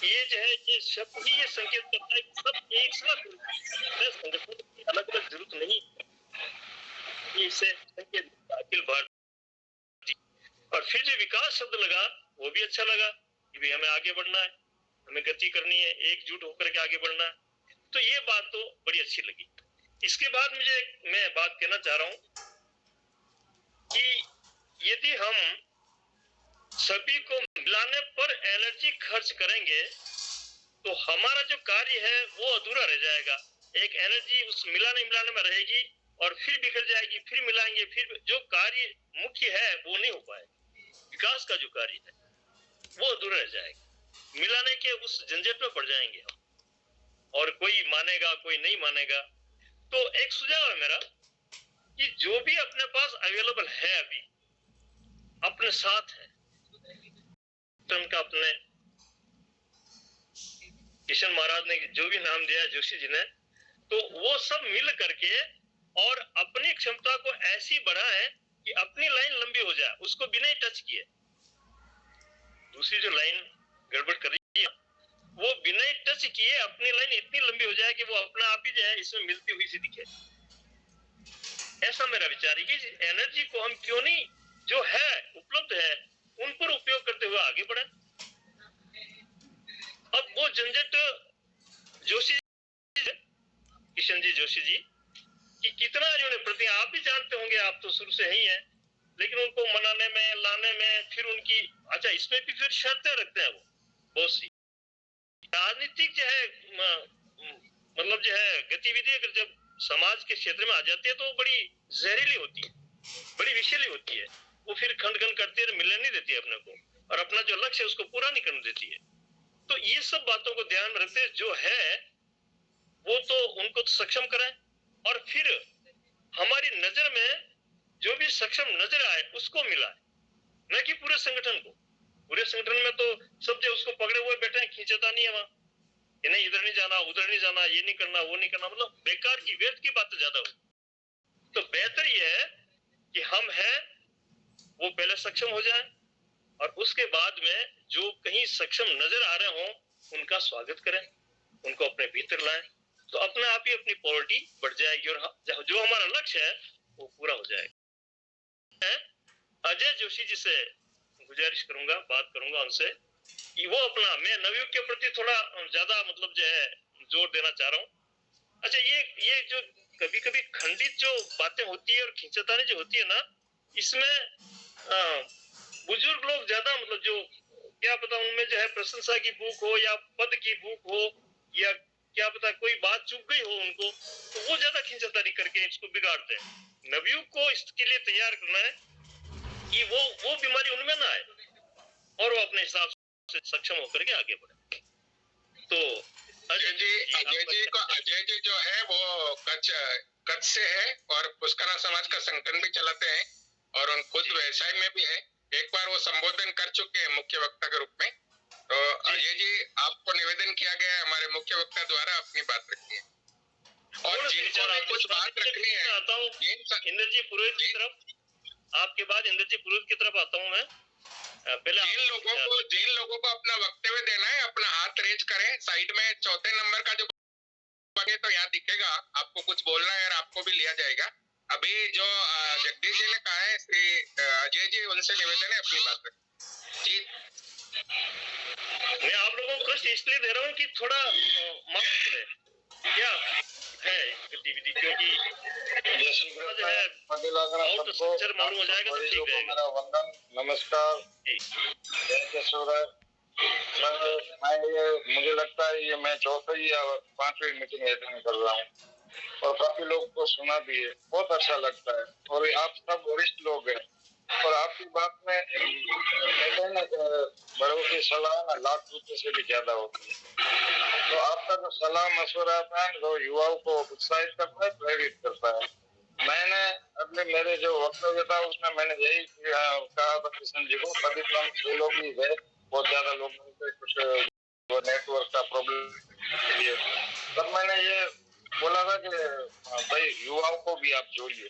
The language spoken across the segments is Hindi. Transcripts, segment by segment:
ये जो है ये शब्द ही ये संकेत करता है कि सब एक साथ संगठन की अलग अलग जरूरत नहीं है। इससे संकेत अखिल भारतीय। और फिर जो विकास शब्द लगा वो भी अच्छा लगा कि भाई हमें आगे बढ़ना है, हमें गति करनी है, एकजुट होकर के आगे बढ़ना है। तो ये बात तो बड़ी अच्छी लगी। इसके बाद मैं बात कहना चाह रहा हूं कि यदि हम सभी को मिलाने पर एनर्जी खर्च करेंगे तो हमारा जो कार्य है वो अधूरा रह जाएगा। एक एनर्जी उस मिलाने में रहेगी और फिर बिखर जाएगी, फिर मिलाएंगे, फिर जो कार्य मुख्य है वो नहीं हो पाएगा। विकास का जो कार्य है वो अधूरा रह जाएगा। मिलाने के उस झंझट में पड़ जाएंगे हम, और कोई मानेगा कोई नहीं मानेगा। तो एक सुझाव है मेरा कि जो भी अपने पास अवेलेबल है अभी अपने साथ है, उनका अपने किशन महाराज ने जो भी नाम दिया जोशी जी ने, तो वो सब मिल करके और अपनी क्षमता को ऐसी बढ़ाए कि अपनी लाइन लंबी हो जाए, उसको बिना ही टच किए। दूसरी जो लाइन गड़बड़ कर रही है वो बिना ही टच किए अपनी लाइन इतनी लंबी हो जाए कि वो अपना आप ही जो है इसमें मिलती हुई सी दिखे। ऐसा मेरा विचार है कि एनर्जी को हम क्यों नहीं जो है उपलब्ध है उन पर उपयोग करते हुए आगे बढ़े। अब वो झंझट जोशी किशन जी जोशी जी कि कितना इन्होंने प्रति, आप भी जानते होंगे, आप तो शुरू से ही हैं, लेकिन उनको मनाने में लाने में फिर उनकी अच्छा इसमें भी फिर शर्तें रखते हैं वो बहुत सी। राजनीतिक जो है मतलब जो है गतिविधि अगर जब समाज के क्षेत्र में आ जाती है तो बड़ी जहरीली होती है, बड़ी विषैली होती है। वो फिर खंड करती है, मिलने नहीं देती है अपने को, और अपना जो लक्ष्य है उसको पूरा नहीं करने देती है। तो ये सब बातों को ध्यान में रखते जो है वो तो उनको तो सक्षम करें, और फिर हमारी नजर में जो भी सक्षम नजर आए उसको मिलाए, न कि पूरे संगठन को। पूरे संगठन में तो सब जो उसको पकड़े हुए बैठे हैं, खींचता नहीं है वहां, ये नहीं इधर नहीं जाना उधर नहीं जाना, ये नहीं करना वो नहीं करना, मतलब बेकार की व्यर्थ की बातें ज्यादा हो। तो बेहतर ये है कि हम हैं वो पहले सक्षम हो जाए, और उसके बाद में जो कहीं सक्षम नजर आ रहे हों उनका स्वागत करें, उनको अपने भीतर लाएं, तो अपने आप ही अपनी पॉलिटी बढ़ जाएगी और जो हमारा लक्ष्य है वो पूरा हो जाएगा। अजय जोशी जी से गुजारिश करूंगा, बात करूंगा उनसे कि वो अपना, मैं नवयुग के प्रति थोड़ा ज्यादा मतलब जो है जोर देना चाह रहा हूँ। अच्छा ये जो कभी कभी खंडित जो बातें होती है और खींचतानी जो होती है ना, इसमें बुजुर्ग लोग ज्यादा मतलब जो क्या पता उनमें जो है प्रशंसा की भूख हो या पद की भूख हो या क्या पता कोई बात चुप गई हो उनको, तो वो ज्यादा खींचतानी करके इसको बिगाड़ते हैं। नवयुग को इसके लिए तैयार करना है कि वो बीमारी उनमें ना आए और वो अपने हिसाब से सक्षम होकर के आगे बढ़े। तो अजय जी जो है वो कच्छ से है और पुष्करा समाज का संगठन भी चलाते हैं और उन खुद व्यवसाय में भी है। एक बार वो संबोधन कर चुके हैं मुख्य वक्ता के रूप में। तो अजय जी आपको निवेदन किया गया है हमारे मुख्य वक्ता द्वारा अपनी बात रखिए, और जिनको भी कुछ बात रखनी है। आता हूँ इंद्रजी पुरोहित की तरफ, आपके बाद इंद्रजी पुरोहित की तरफ आता हूँ मैं। पहले जिन लोगों को अपना वक्तव्य देना है अपना हाथ रेज करें। साइड में चौथे नंबर का जो तो यहाँ दिखेगा, आपको कुछ बोलना है और आपको भी लिया जाएगा। अभी जो जगदीश जी ने कहा है श्री अजय जी, उनसे निवेदन है अपनी बात रखें जी। मैं आप लोगों को कष्ट इसलिए दे रहा हूँ कि थोड़ा मालूम पड़े क्या है गतिविधि, क्योंकि मालूम हो जाएगा तो ठीक रहेगा। मेरा वंदन, नमस्कार, मुझे लगता है ये मैं चौथी या पांचवी मीटिंग अटेंड कर रहा हूँ और काफी लोग को सुना भी है, बहुत अच्छा लगता है। और आप सब वरिष्ठ लोग हैं और आपकी बात में बड़ों की सलाह ना लाख रुपए से भी ज्यादा होती है। तो आपका जो सलाह मशवरा है वो युवाओं को उत्साहित करता है, प्रेरित करता है। मैंने अपने मेरे जो वक्तव्य था उसमें मैंने यही कहा था किशन जी को, कभी कम लोग ही है, बहुत ज्यादा लोग कुछ नेटवर्क का प्रॉब्लम के लिए, तब मैंने ये बोला था कि भाई युवाओं को भी आप जोड़िए,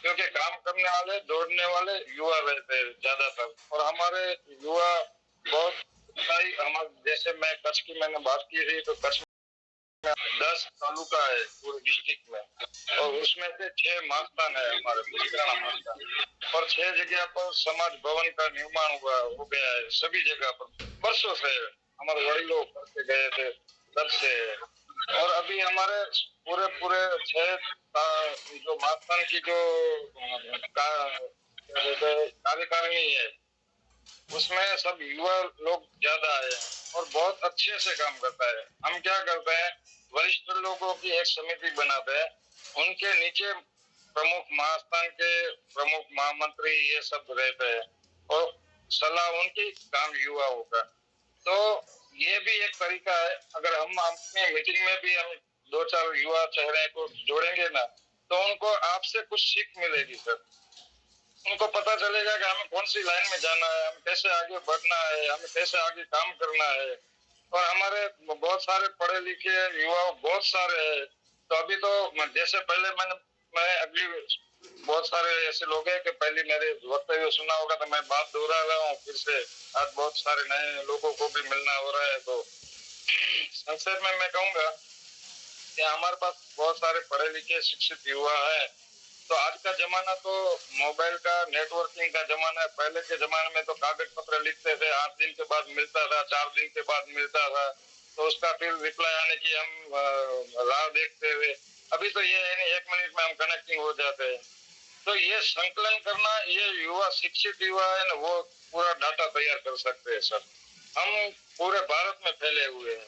क्योंकि काम करने वाले दौड़ने वाले युवा रहते हैं ज्यादातर, और हमारे युवा बहुत हमारे देश जैसे मैं कच्छ की मैंने बात की थी, तो कच्छ में 10 तालुका है पूरे डिस्ट्रिक्ट में, और उसमें से 6 मास्तान है हमारे पुष्कराना मास्तान, और 6 जगह पर समाज भवन का निर्माण हो गया है। सभी जगह पर वर्षों से हमारे वडीलों करके गए थे, तब से। और अभी हमारे पूरे पूरे 6 जो मास्तान की जो कार्यकारिणी है, उसमें सब युवा लोग ज्यादा है और बहुत अच्छे से काम करता है। हम क्या करते हैं, वरिष्ठ लोगों की एक समिति बनाते हैं, उनके नीचे प्रमुख महास्थान के प्रमुख महामंत्री ये सब रहते हैं, और सलाह उनकी, काम युवाओं का। तो ये भी एक तरीका है। अगर हम अपनी मीटिंग में भी हम 2-4 युवा चेहरे को जोड़ेंगे ना, तो उनको आपसे कुछ सीख मिलेगी सर। उनको पता चलेगा कि हमें कौन सी लाइन में जाना है, हमें कैसे आगे बढ़ना है, हमें कैसे आगे काम करना है। और हमारे बहुत सारे पढ़े लिखे युवा बहुत सारे हैं। तो अभी तो जैसे पहले मैं अगली बहुत सारे ऐसे लोग हैं कि पहले मेरे वक्तव्य सुना होगा, तो मैं बात दोहरा रहा हूँ फिर से। आज बहुत सारे नए लोगों को भी मिलना हो रहा है। तो संक्षेप में मैं कहूँगा कि हमारे पास बहुत सारे पढ़े लिखे शिक्षित युवा है। तो आज का जमाना तो मोबाइल का, नेटवर्किंग का जमाना है। पहले के जमाने में तो कागज पत्र लिखते थे, 8 दिन के बाद मिलता था, 4 दिन के बाद मिलता था, तो उसका फिर रिप्लाई आने की हम राह देखते थे। अभी तो ये है 1 मिनट में हम कनेक्टिंग हो जाते हैं। तो ये संकलन करना, ये युवा शिक्षित युवा है ना, वो पूरा डाटा तैयार कर सकते हैं सर। हम पूरे भारत में फैले हुए हैं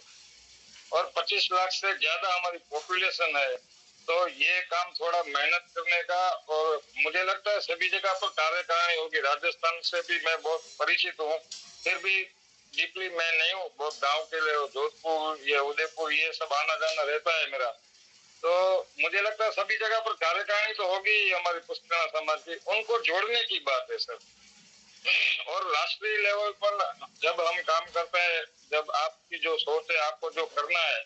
और 25 लाख से ज्यादा हमारी पॉपुलेशन है। तो ये काम थोड़ा मेहनत करने का, और मुझे लगता है सभी जगह पर कार्यकारिणी होगी। राजस्थान से भी मैं बहुत परिचित हूँ, फिर भी डीपली मैं नहीं हूँ। बहुत गाँव के लिए जोधपुर या उदयपुर ये सब आना जाना रहता है मेरा। तो मुझे लगता है सभी जगह पर कार्यकारिणी तो होगी हमारी पुष्कराना समाज की। उनको जोड़ने की बात है सर। और राष्ट्रीय लेवल पर जब हम काम करते हैं, जब आपकी जो सोच है, आपको जो करना है,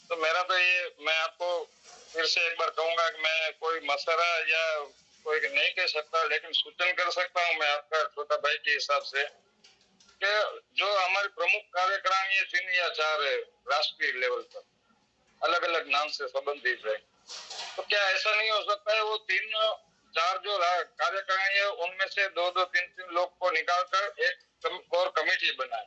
तो मेरा तो ये, मैं आपको फिर से एक बार कहूंगा कि मैं कोई मशवरा या कोई नहीं कह सकता, लेकिन सूचन कर सकता हूँ मैं आपका छोटा भाई के हिसाब से, कि जो हमारे प्रमुख कार्यकारिणी 3 या 4 है राष्ट्रीय लेवल पर, अलग अलग नाम से संबंधित है। तो क्या ऐसा नहीं हो सकता है वो 3-4 जो कार्यकारिणी है उनमें से 2-2, 3-3 लोग को निकालकर एक कोर कमेटी बनाए,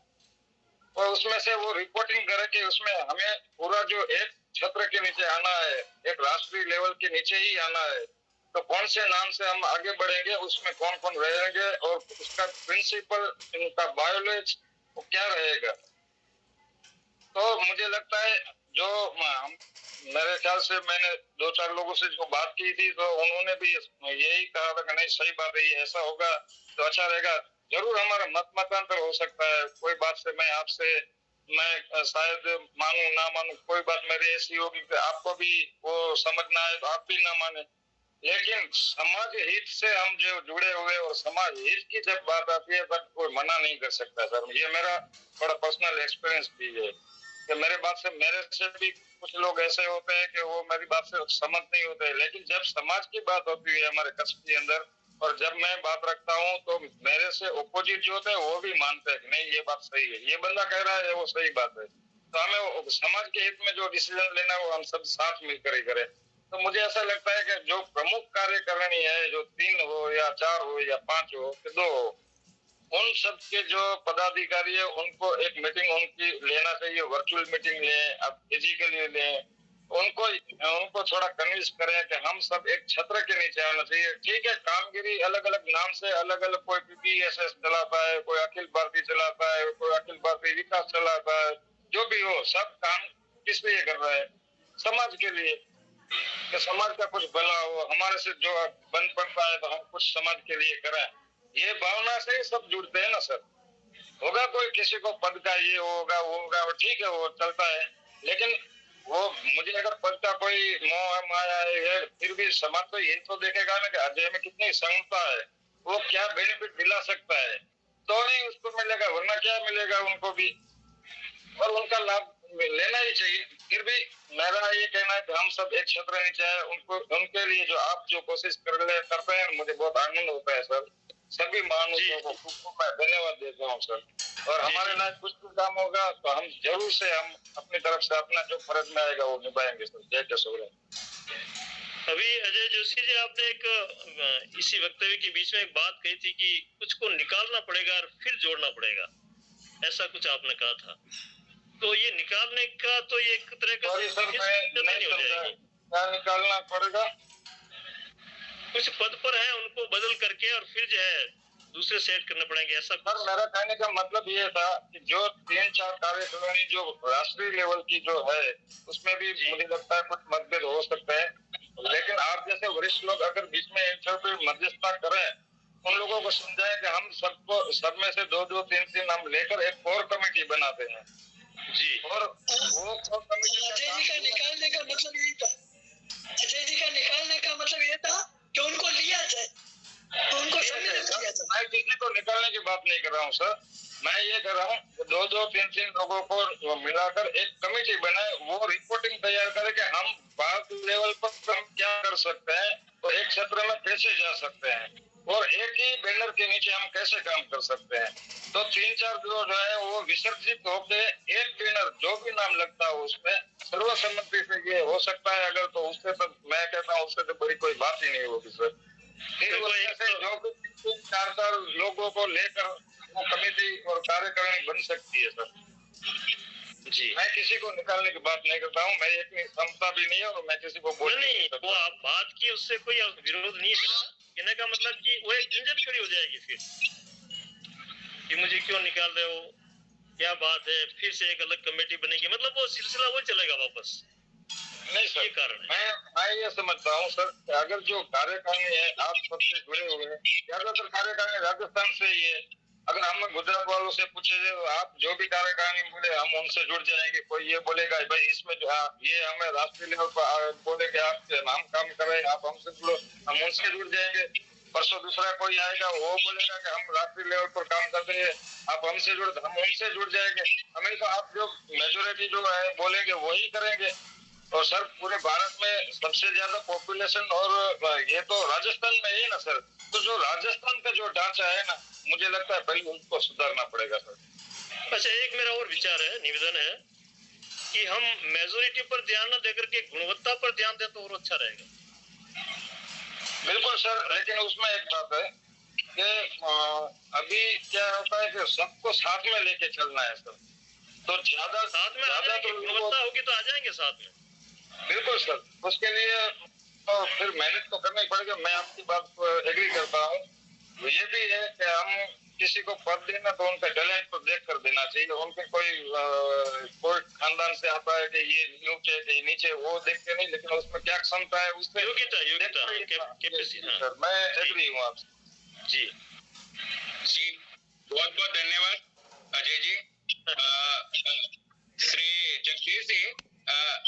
और उसमें से वो रिपोर्टिंग करे कि उसमें हमें पूरा जो एक छत्र के नीचे आना है, एक राष्ट्रीय लेवल के नीचे ही आना है, तो कौन से नाम से हम आगे बढ़ेंगे, उसमें कौन कौन रहेंगे, और उसका प्रिंसिपल, इनका बायोलॉजी वो क्या रहेगा। तो मुझे लगता है जो मेरे ख्याल से मैंने 2-4 लोगों से जो बात की थी, तो उन्होंने भी यही कहा था कि नहीं सही बात है, ये ऐसा होगा तो अच्छा रहेगा। जरूर हमारा मतांतर हो सकता है, कोई बात से मैं शायद मानू ना मानू, कोई बात मेरी ऐसी होगी कि आपको भी वो समझना है तो आप भी ना माने, लेकिन समाज हित से हम जो जुड़े हुए और समाज हित की जब बात आती है तब कोई मना नहीं कर सकता सर। ये मेरा थोड़ा पर्सनल एक्सपीरियंस भी है कि मेरे से भी कुछ लोग ऐसे होते हैं कि वो मेरी बात से सहमत नहीं होते, लेकिन जब समाज की बात होती है हमारे कच्छ के अंदर, और जब मैं बात रखता हूँ, तो मेरे से अपोजिट जो होते हैं वो भी मानते हैं कि नहीं ये बात सही है, ये बंदा कह रहा है वो सही बात है। तो हमें समाज के हित में जो डिसीजन लेना है वो हम सब साथ मिलकर ही करें। तो मुझे ऐसा लगता है कि जो प्रमुख कार्यकारिणी है, जो 3 हो या 4 हो या 5 हो कि 2 हो, उन सब के जो पदाधिकारी है उनको एक मीटिंग उनकी लेना चाहिए, वर्चुअल मीटिंग लें, आप फिजिकली लें, उनको थोड़ा कन्विंस करें कि हम सब एक छत्र के नीचे आना चाहिए। ठीक है, कामगिरी अलग अलग नाम से अलग अलग, कोई PPSS चलाता है, कोई अखिल भारतीय चलाता है, कोई अखिल भारतीय विकास चलाता है, जो भी हो सब काम किस लिए कर रहा है, समाज के लिए, कि समाज का कुछ भला हो, हमारे से जो बन पड़ता है तो हम कुछ समाज के लिए करें। ये भावना से ही सब जुड़ते हैं ना सर। होगा कोई किसी को पद का ये होगा वो होगा, वो ठीक है, वो चलता है, लेकिन वो मुझे अगर पद का कोई मोह माया है, फिर भी समाज तो ये तो देखेगा ना कि अजय में कितनी क्षमता है, वो क्या बेनिफिट दिला सकता है, तो ही उसको मिलेगा, वरना क्या मिलेगा उनको भी, और उनका लाभ लेना ही चाहिए। फिर भी मेरा ये कहना है कि हम सब एक छत्र नीचे है, उनके लिए जो आप जो कोशिश करते हैं, मुझे बहुत आनंद होता है सर। सभी महानुभावों को खूब मैं धन्यवाद देता हूँ सर। और हमारे लायक कुछ भी काम होगा तो हम जरूर से हम अपनी तरफ से अपना जो फर्ज में आएगा वो निभाएंगे सर। जय जसोरे। अभी अजय जोशी जी, आपने एक इसी वक्तव्य के बीच में एक बात कही थी कि कुछ को निकालना पड़ेगा और फिर जोड़ना पड़ेगा, ऐसा कुछ आपने कहा था। तो ये निकालने का तो ये एक तरह का सॉरी सर, मैं नहीं समझा क्या निकालना पड़ेगा। कुछ पद पर है, उनको बदल करके और फिर जो है दूसरे सेट करने पड़ेंगे, ऐसा सर मेरा कहने का मतलब ये था कि जो 3-4 कार्यकारिणी जो राष्ट्रीय लेवल की जो है उसमें भी मुझे लगता है कुछ मतभेद हो सकते हैं, लेकिन आप जैसे वरिष्ठ लोग अगर बीच में इंटरव्यू मध्यस्थता करें, उन लोगों को समझाएं कि हम सबको सब में से 2-2, 3-3 हम लेकर एक कोर कमेटी बनाते हैं जी। और वो कोर कमेटी अजय जी का निकालने का मतलब यही था, अजय जी का निकालने का मतलब ये था कि उनको लिया जाए, उनको सम्मिलित किया जाए। मैं किसी को निकालने की बात नहीं कर रहा हूँ सर, मैं ये कर रहा हूँ 2-2, 3-3 लोगों को मिलाकर एक कमेटी बनाए, वो रिपोर्टिंग तैयार करे कि हम भारत लेवल पर हम क्या कर सकते हैं और एक क्षेत्र में कैसे जा सकते हैं और एक ही बैनर के नीचे हम कैसे काम कर सकते हैं। तो 3-4 जो है वो विसर्जित होके एक बैनर जो भी नाम लगता है उसमें सर्वसम्मति से ये हो सकता है, अगर तो उससे तो मैं कहता हूँ उससे तो बड़ी कोई बात ही नहीं होगी सर। फिर उसमें जो भी 3-4 लोगों को लेकर वो कमेटी और कार्यकारिणी बन सकती है सर। जी, मैं किसी को निकालने की बात नहीं करता हूँ, मैं इतनी क्षमता भी नहीं है और मैं किसी को बोल नहीं, वो आप बात की उससे कोई विरोध नहीं है मेरा। कहने का मतलब कि वो एक झंझट खड़ी हो जाएगी फिर कि मुझे क्यों निकाल रहे हो, क्या बात है, फिर से एक अलग कमेटी बनेगी, मतलब वो सिलसिला वो चलेगा वापस। नहीं सर, ये कारण है। मैं ये समझता हूँ सर कि अगर जो कार्यकारिणी है आप सबसे जुड़े हुए हैं, ज्यादातर कार्यकारिणी राजस्थान से ही है। अगर हम गुजरात वालों से पूछे तो आप जो भी कार्यकारिणी बोले हम उनसे जुड़ जाएंगे। कोई ये बोलेगा भाई इसमें जो ये हमें राष्ट्रीय लेवल पर बोलेंगे आप हम काम करें, आप हमसे जुड़ो, हम उनसे जुड़ जाएंगे। परसों दूसरा कोई आएगा वो बोलेगा कि हम राष्ट्रीय लेवल पर काम करते हैं, आप हमसे जुड़, हम उनसे जुड़ जाएंगे। हमें तो आप जो मेजोरिटी जो है बोलेंगे वही करेंगे। और सर पूरे भारत में सबसे ज्यादा पॉपुलेशन और ये तो राजस्थान में ही ना सर, तो जो राजस्थान का जो ढांचा है ना, मुझे लगता है पहले उसको सुधारना पड़ेगा सर। अच्छा, एक मेरा और विचार है, निवेदन है कि हम मेजोरिटी पर ध्यान न देकर के गुणवत्ता पर ध्यान दें तो और अच्छा रहेगा। बिल्कुल सर, लेकिन उसमें एक बात है कि अभी क्या होता है कि सबको साथ में लेके चलना है सर, तो ज्यादा साथ में आ जाएंगे, गुणवत्ता होगी तो आ जाएंगे साथ में। बिल्कुल सर, उसके लिए तो फिर मेहनत तो करनी पड़ेगी। मैं आपकी बात को एग्री करता हूँ। ये भी है कि हम किसी को पद देना तो उनका टैलेंट को देख कर देना चाहिए। उनके कोई खानदान से आता है कि ये नीचे कि नीचे, वो देखते नहीं, लेकिन उसमें क्या क्षमता है उससे सर, मैं एग्री हूँ आपसे। जी जी, बहुत बहुत धन्यवाद अजय जी। श्री जगदीश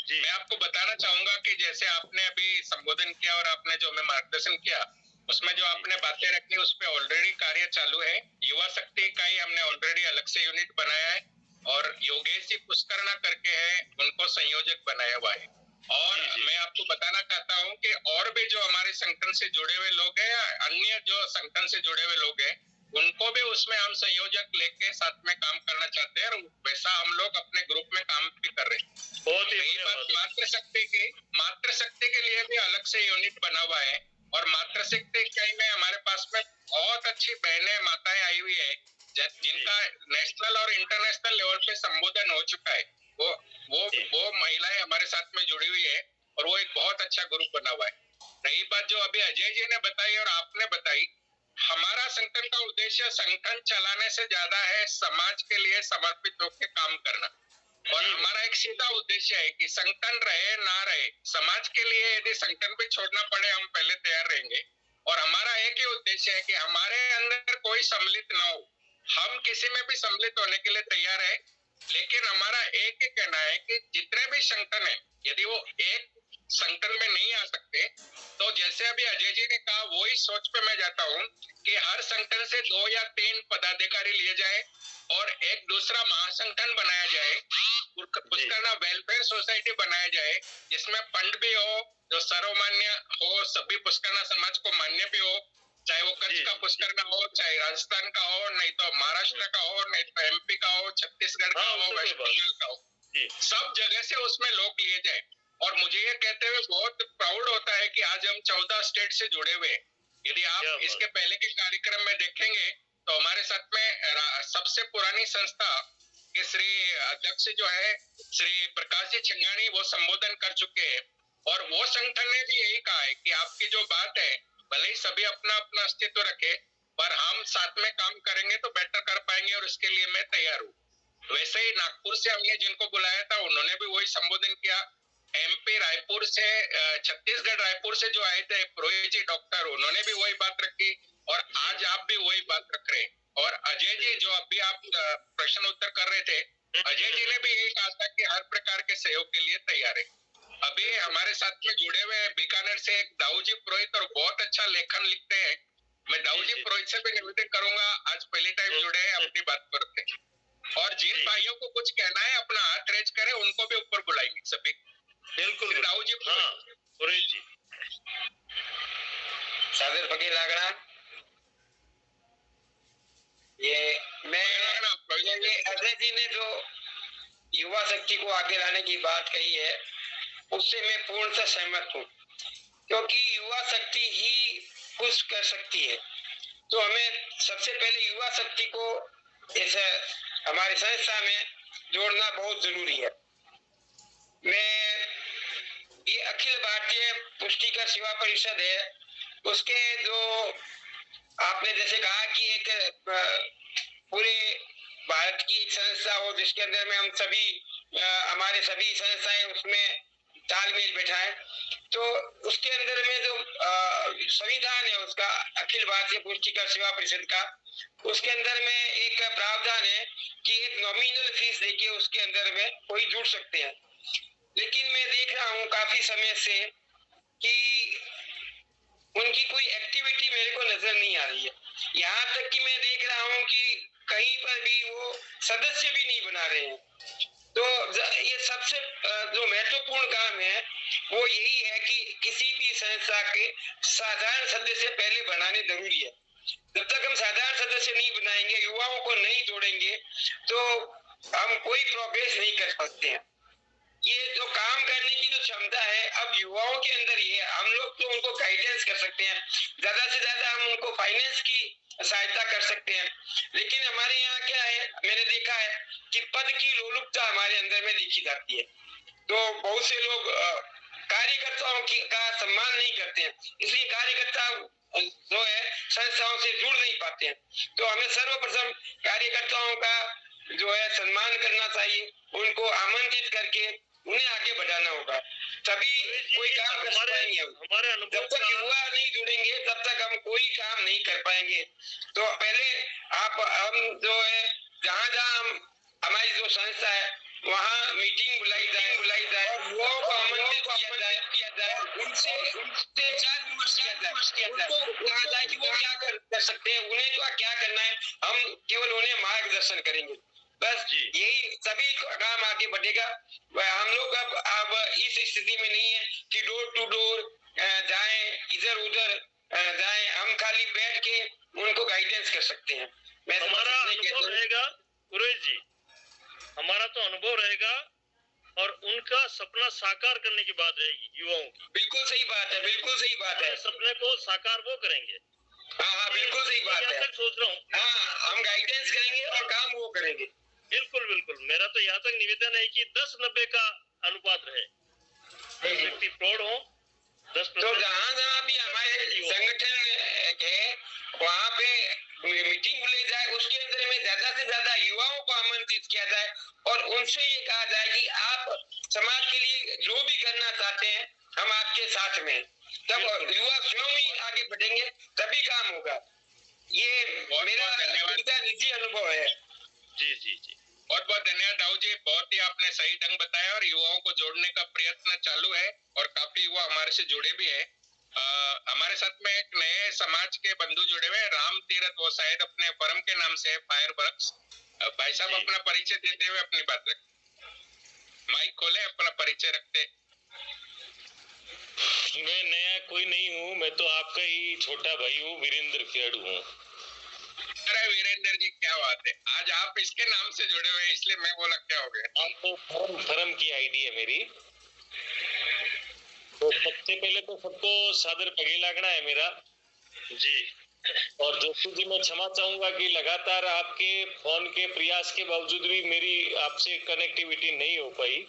जी, मैं आपको बताना चाहूंगा कि जैसे आपने अभी संबोधन किया और आपने जो हमें मार्गदर्शन किया, उसमें जो आपने बातें रखी उस पर ऑलरेडी कार्य चालू है। युवा शक्ति इकाई हमने ऑलरेडी अलग से यूनिट बनाया है और योगेश जी पुष्करणा करके है, उनको संयोजक बनाया हुआ है। और मैं आपको बताना चाहता हूँ कि और भी जो हमारे संगठन से जुड़े हुए लोग हैं या अन्य जो संगठन से जुड़े हुए लोग हैं, उनको भी उसमें हम संयोजक लेके साथ में काम करना चाहते हैं और वैसा हम लोग अपने ग्रुप में काम भी कर रहे हैं। बहुत ही मातृ शक्ति के लिए भी अलग से यूनिट बना हुआ है और मातृ शक्ति इकाई में हमारे पास में बहुत अच्छी बहनें माताएं आई हुई है जिनका नेशनल और इंटरनेशनल लेवल पे संबोधन हो चुका है। वो महिलाएं हमारे साथ में जुड़ी हुई है और वो एक बहुत अच्छा ग्रुप बना हुआ है। रही बात जो अभी अजय जी ने बताई और आपने बताई, हमारा संगठन का उद्देश्य संगठन चलाने से ज्यादा है समाज के लिए समर्पित होकर काम करना। और हमारा एक सीधा उद्देश्य है कि संगठन रहे ना रहे, समाज के लिए यदि संगठन भी छोड़ना पड़े हम पहले तैयार रहेंगे। और हमारा एक ही उद्देश्य है कि हमारे अंदर कोई सम्मिलित ना हो, हम किसी में भी सम्मिलित होने के लिए तैयार है। लेकिन हमारा एक ही कहना है कि जितने भी संगठन है, यदि वो एक संगठन में नहीं आ सकते तो जैसे अभी अजय जी ने कहा, वही सोच पे मैं जाता हूँ कि हर संगठन से 2 या 3 पदाधिकारी लिए जाए और एक दूसरा महासंगठन बनाया जाए, पुष्करणा वेलफेयर सोसाइटी बनाया जाए, जिसमें फंड भी हो, जो सर्वमान्य हो, सभी पुष्करणा समाज को मान्य भी हो चाहे वो कच्छ जी, का पुष्कर हो, चाहे राजस्थान का हो, नहीं तो महाराष्ट्र का हो, नहीं तो एमपी का हो, छत्तीसगढ़ का हाँ, हो, उससे कोई वेस्ट बात बंगाल का हो, जी, सब जगह से उसमें लोग लिए जाए। और मुझे ये कहते हुए बहुत प्राउड होता है कि आज हम 14 स्टेट से जुड़े हुए हैं। यदि क्या आप बात। इसके पहले के कार्यक्रम में देखेंगे तो हमारे साथ में सबसे पुरानी संस्था के श्री अध्यक्ष जो है श्री प्रकाश जी छिंगानी, वो संबोधन कर चुके हैं। और वो संगठन ने भी यही कहा है कि आपकी जो बात है, भले ही सभी अपना अपना अस्तित्व रखे, पर हम साथ में काम करेंगे तो बेटर कर पाएंगे, और इसके लिए मैं तैयार हूँ। वैसे ही नागपुर से हमने जिनको बुलाया था उन्होंने भी वही संबोधन किया। एमपी रायपुर से, छत्तीसगढ़ रायपुर से जो आए थे पुरोहित जी डॉक्टर, उन्होंने भी वही बात रखी, और आज आप भी वही बात रख रहे हैं। और अजय जी जो अभी आप प्रश्न उत्तर कर रहे थे, अजय जी ने भी यही कहा था कि हर प्रकार के सहयोग के लिए तैयार है। अभी हमारे साथ में जुड़े हुए बीकानेर से एक दाऊ जी पुरोहित, और बहुत अच्छा लेखन लिखते हैं। मैं दाऊ जी पुरोहित से भी निवेदन करूंगा, आज पहली टाइम जुड़े हैं, अपनी बात करते हैं। और जिन भाइयों को कुछ कहना है अपना हाथ रेज करें, उनको भी ऊपर बुलाएंगे सभी। बिल्कुल दाऊ जी हाँ पुरोहित जी। सादर फकीर लागड़ा, ये अजय जी ने जो युवा शक्ति को आगे लाने की बात कही है, उससे मैं पूर्णतः सहमत हूँ, क्योंकि युवा शक्ति ही कुछ कर सकती है। तो हमें सबसे पहले युवा शक्ति को इस हमारी संस्था में जोड़ना बहुत जरूरी है। मैं ये अखिल भारतीय पुष्टिकर सेवा परिषद है, उसके जो आपने जैसे कहा कि एक पूरे भारत की एक संस्था हो जिसके अंदर में हम सभी हमारे सभी संस्थाएं उसमें तालमेल बैठाए, तो उसके अंदर में जो संविधान है उसका, अखिल भारतीय पुष्टिकर सेवा परिषद का, उसके अंदर में एक प्रावधान है कि एक नॉमिनल फीस देके उसके अंदर में कोई जुड़ सकते हैं। लेकिन मैं देख रहा हूँ काफी समय से कि उनकी कोई एक्टिविटी मेरे को नजर नहीं आ रही है। यहाँ तक कि मैं देख रहा हूँ कि कहीं पर भी वो सदस्य भी नहीं बना रहे हैं। तो ये सबसे जो महत्वपूर्ण काम है वो यही है कि किसी भी संस्था के साधारण सदस्य पहले बनाने जरूरी है। जब तक हम साधारण सदस्य नहीं बनाएंगे, युवाओं को नहीं जोड़ेंगे, तो हम कोई प्रोग्रेस नहीं कर सकते हैं। ये जो काम करने की जो क्षमता है अब युवाओं के अंदर ही है। हम लोग तो उनको गाइडेंस कर सकते हैं, ज्यादा से ज्यादा हम उनको फाइनेंस की सहायता कर सकते हैं। लेकिन हमारे यहाँ क्या है, मैंने देखा है कि पद की लोलुपता हमारे अंदर में देखी जाती है। तो बहुत से लोग कार्यकर्ताओं का सम्मान नहीं करते हैं, इसलिए कार्यकर्ता जो है संस्थाओं से जुड़ नहीं पाते हैं। तो हमें सर्वप्रथम कार्यकर्ताओं का जो है सम्मान करना चाहिए, उनको आमंत्रित करके उन्हें आगे बढ़ाना होगा, तभी कोई काम कर पाएंगे। हमारे अनुभव जब तक युवा नहीं जुड़ेंगे तब तक हम कोई काम नहीं कर पाएंगे। तो पहले हम जो है जहाँ जहाँ हम हमारी जो संस्था है वहाँ मीटिंग बुलाई जाए और युवाओं को आमंत्रित किया जाए, उनसे विचार विमर्श किया जाए, उनको कहा जाए कि वो क्या कर सकते हैं, उन्हें तो क्या करना है, हम केवल उन्हें मार्गदर्शन करेंगे। बस यही सभी काम आगे बढ़ेगा। हम लोग अब इस स्थिति में नहीं है कि डोर टू डोर जाएं, इधर उधर जाएं, हम खाली बैठ के उनको गाइडेंस कर सकते हैं। मैं हमारा अनुभव रहेगा पुरोहित जी, हमारा तो अनुभव रहेगा और उनका सपना साकार करने की बात रहेगी युवाओं की। बिल्कुल सही बात है, बिल्कुल सही बात है। सपने को साकार वो करेंगे। हाँ, बिल्कुल सही बात है। सोच रहा हूँ, हाँ, हम गाइडेंस करेंगे और काम वो करेंगे। बिल्कुल बिल्कुल। मेरा तो यहाँ तक निवेदन है कि 10-90 का अनुपात रहे, व्यक्ति प्रौढ़ हो 10%। तो जहाँ जहाँ भी हमारे संगठन के वहाँ पे मीटिंग बुलाई जाए, उसके अंदर में ज्यादा से ज्यादा युवाओं को आमंत्रित किया जाए और उनसे ये कहा जाए कि आप समाज के लिए जो भी करना चाहते हैं हम आपके साथ में, तब युवा स्वयं ही आगे बढ़ेंगे, तभी काम होगा। ये मेरा निजी अनुभव है। जी जी जी, बहुत बहुत धन्यवाद दाऊ जी, बहुत ही आपने सही ढंग बताया और युवाओं को जोड़ने का प्रयत्न चालू है और काफी युवा हमारे से जुड़े भी हैं। हमारे साथ में एक नए समाज के बंधु जुड़े हुए, राम तीरथ, वो शायद अपने फर्म के नाम से फायर वर्क्स। भाई साहब अपना परिचय देते हुए अपनी बात रखें, माइक खोले, अपना परिचय रखते। मैं नया कोई नहीं हूँ, मैं तो आपका ही छोटा भाई हूँ, वीरेंद्र खेड़ू हूँ। अरे वीरेंद्र जी क्या बात है, आज आप इसके नाम से जुड़े हुए हैं, इसलिए मैं बोला क्या हो गया। आपको फर्म की आईडी है मेरी। तो सबसे पहले तो सबको सादर पगे लागना है मेरा जी। और जोशी जी मैं क्षमा चाहूंगा कि लगातार आपके फोन के प्रयास के बावजूद भी मेरी आपसे कनेक्टिविटी नहीं हो पाई।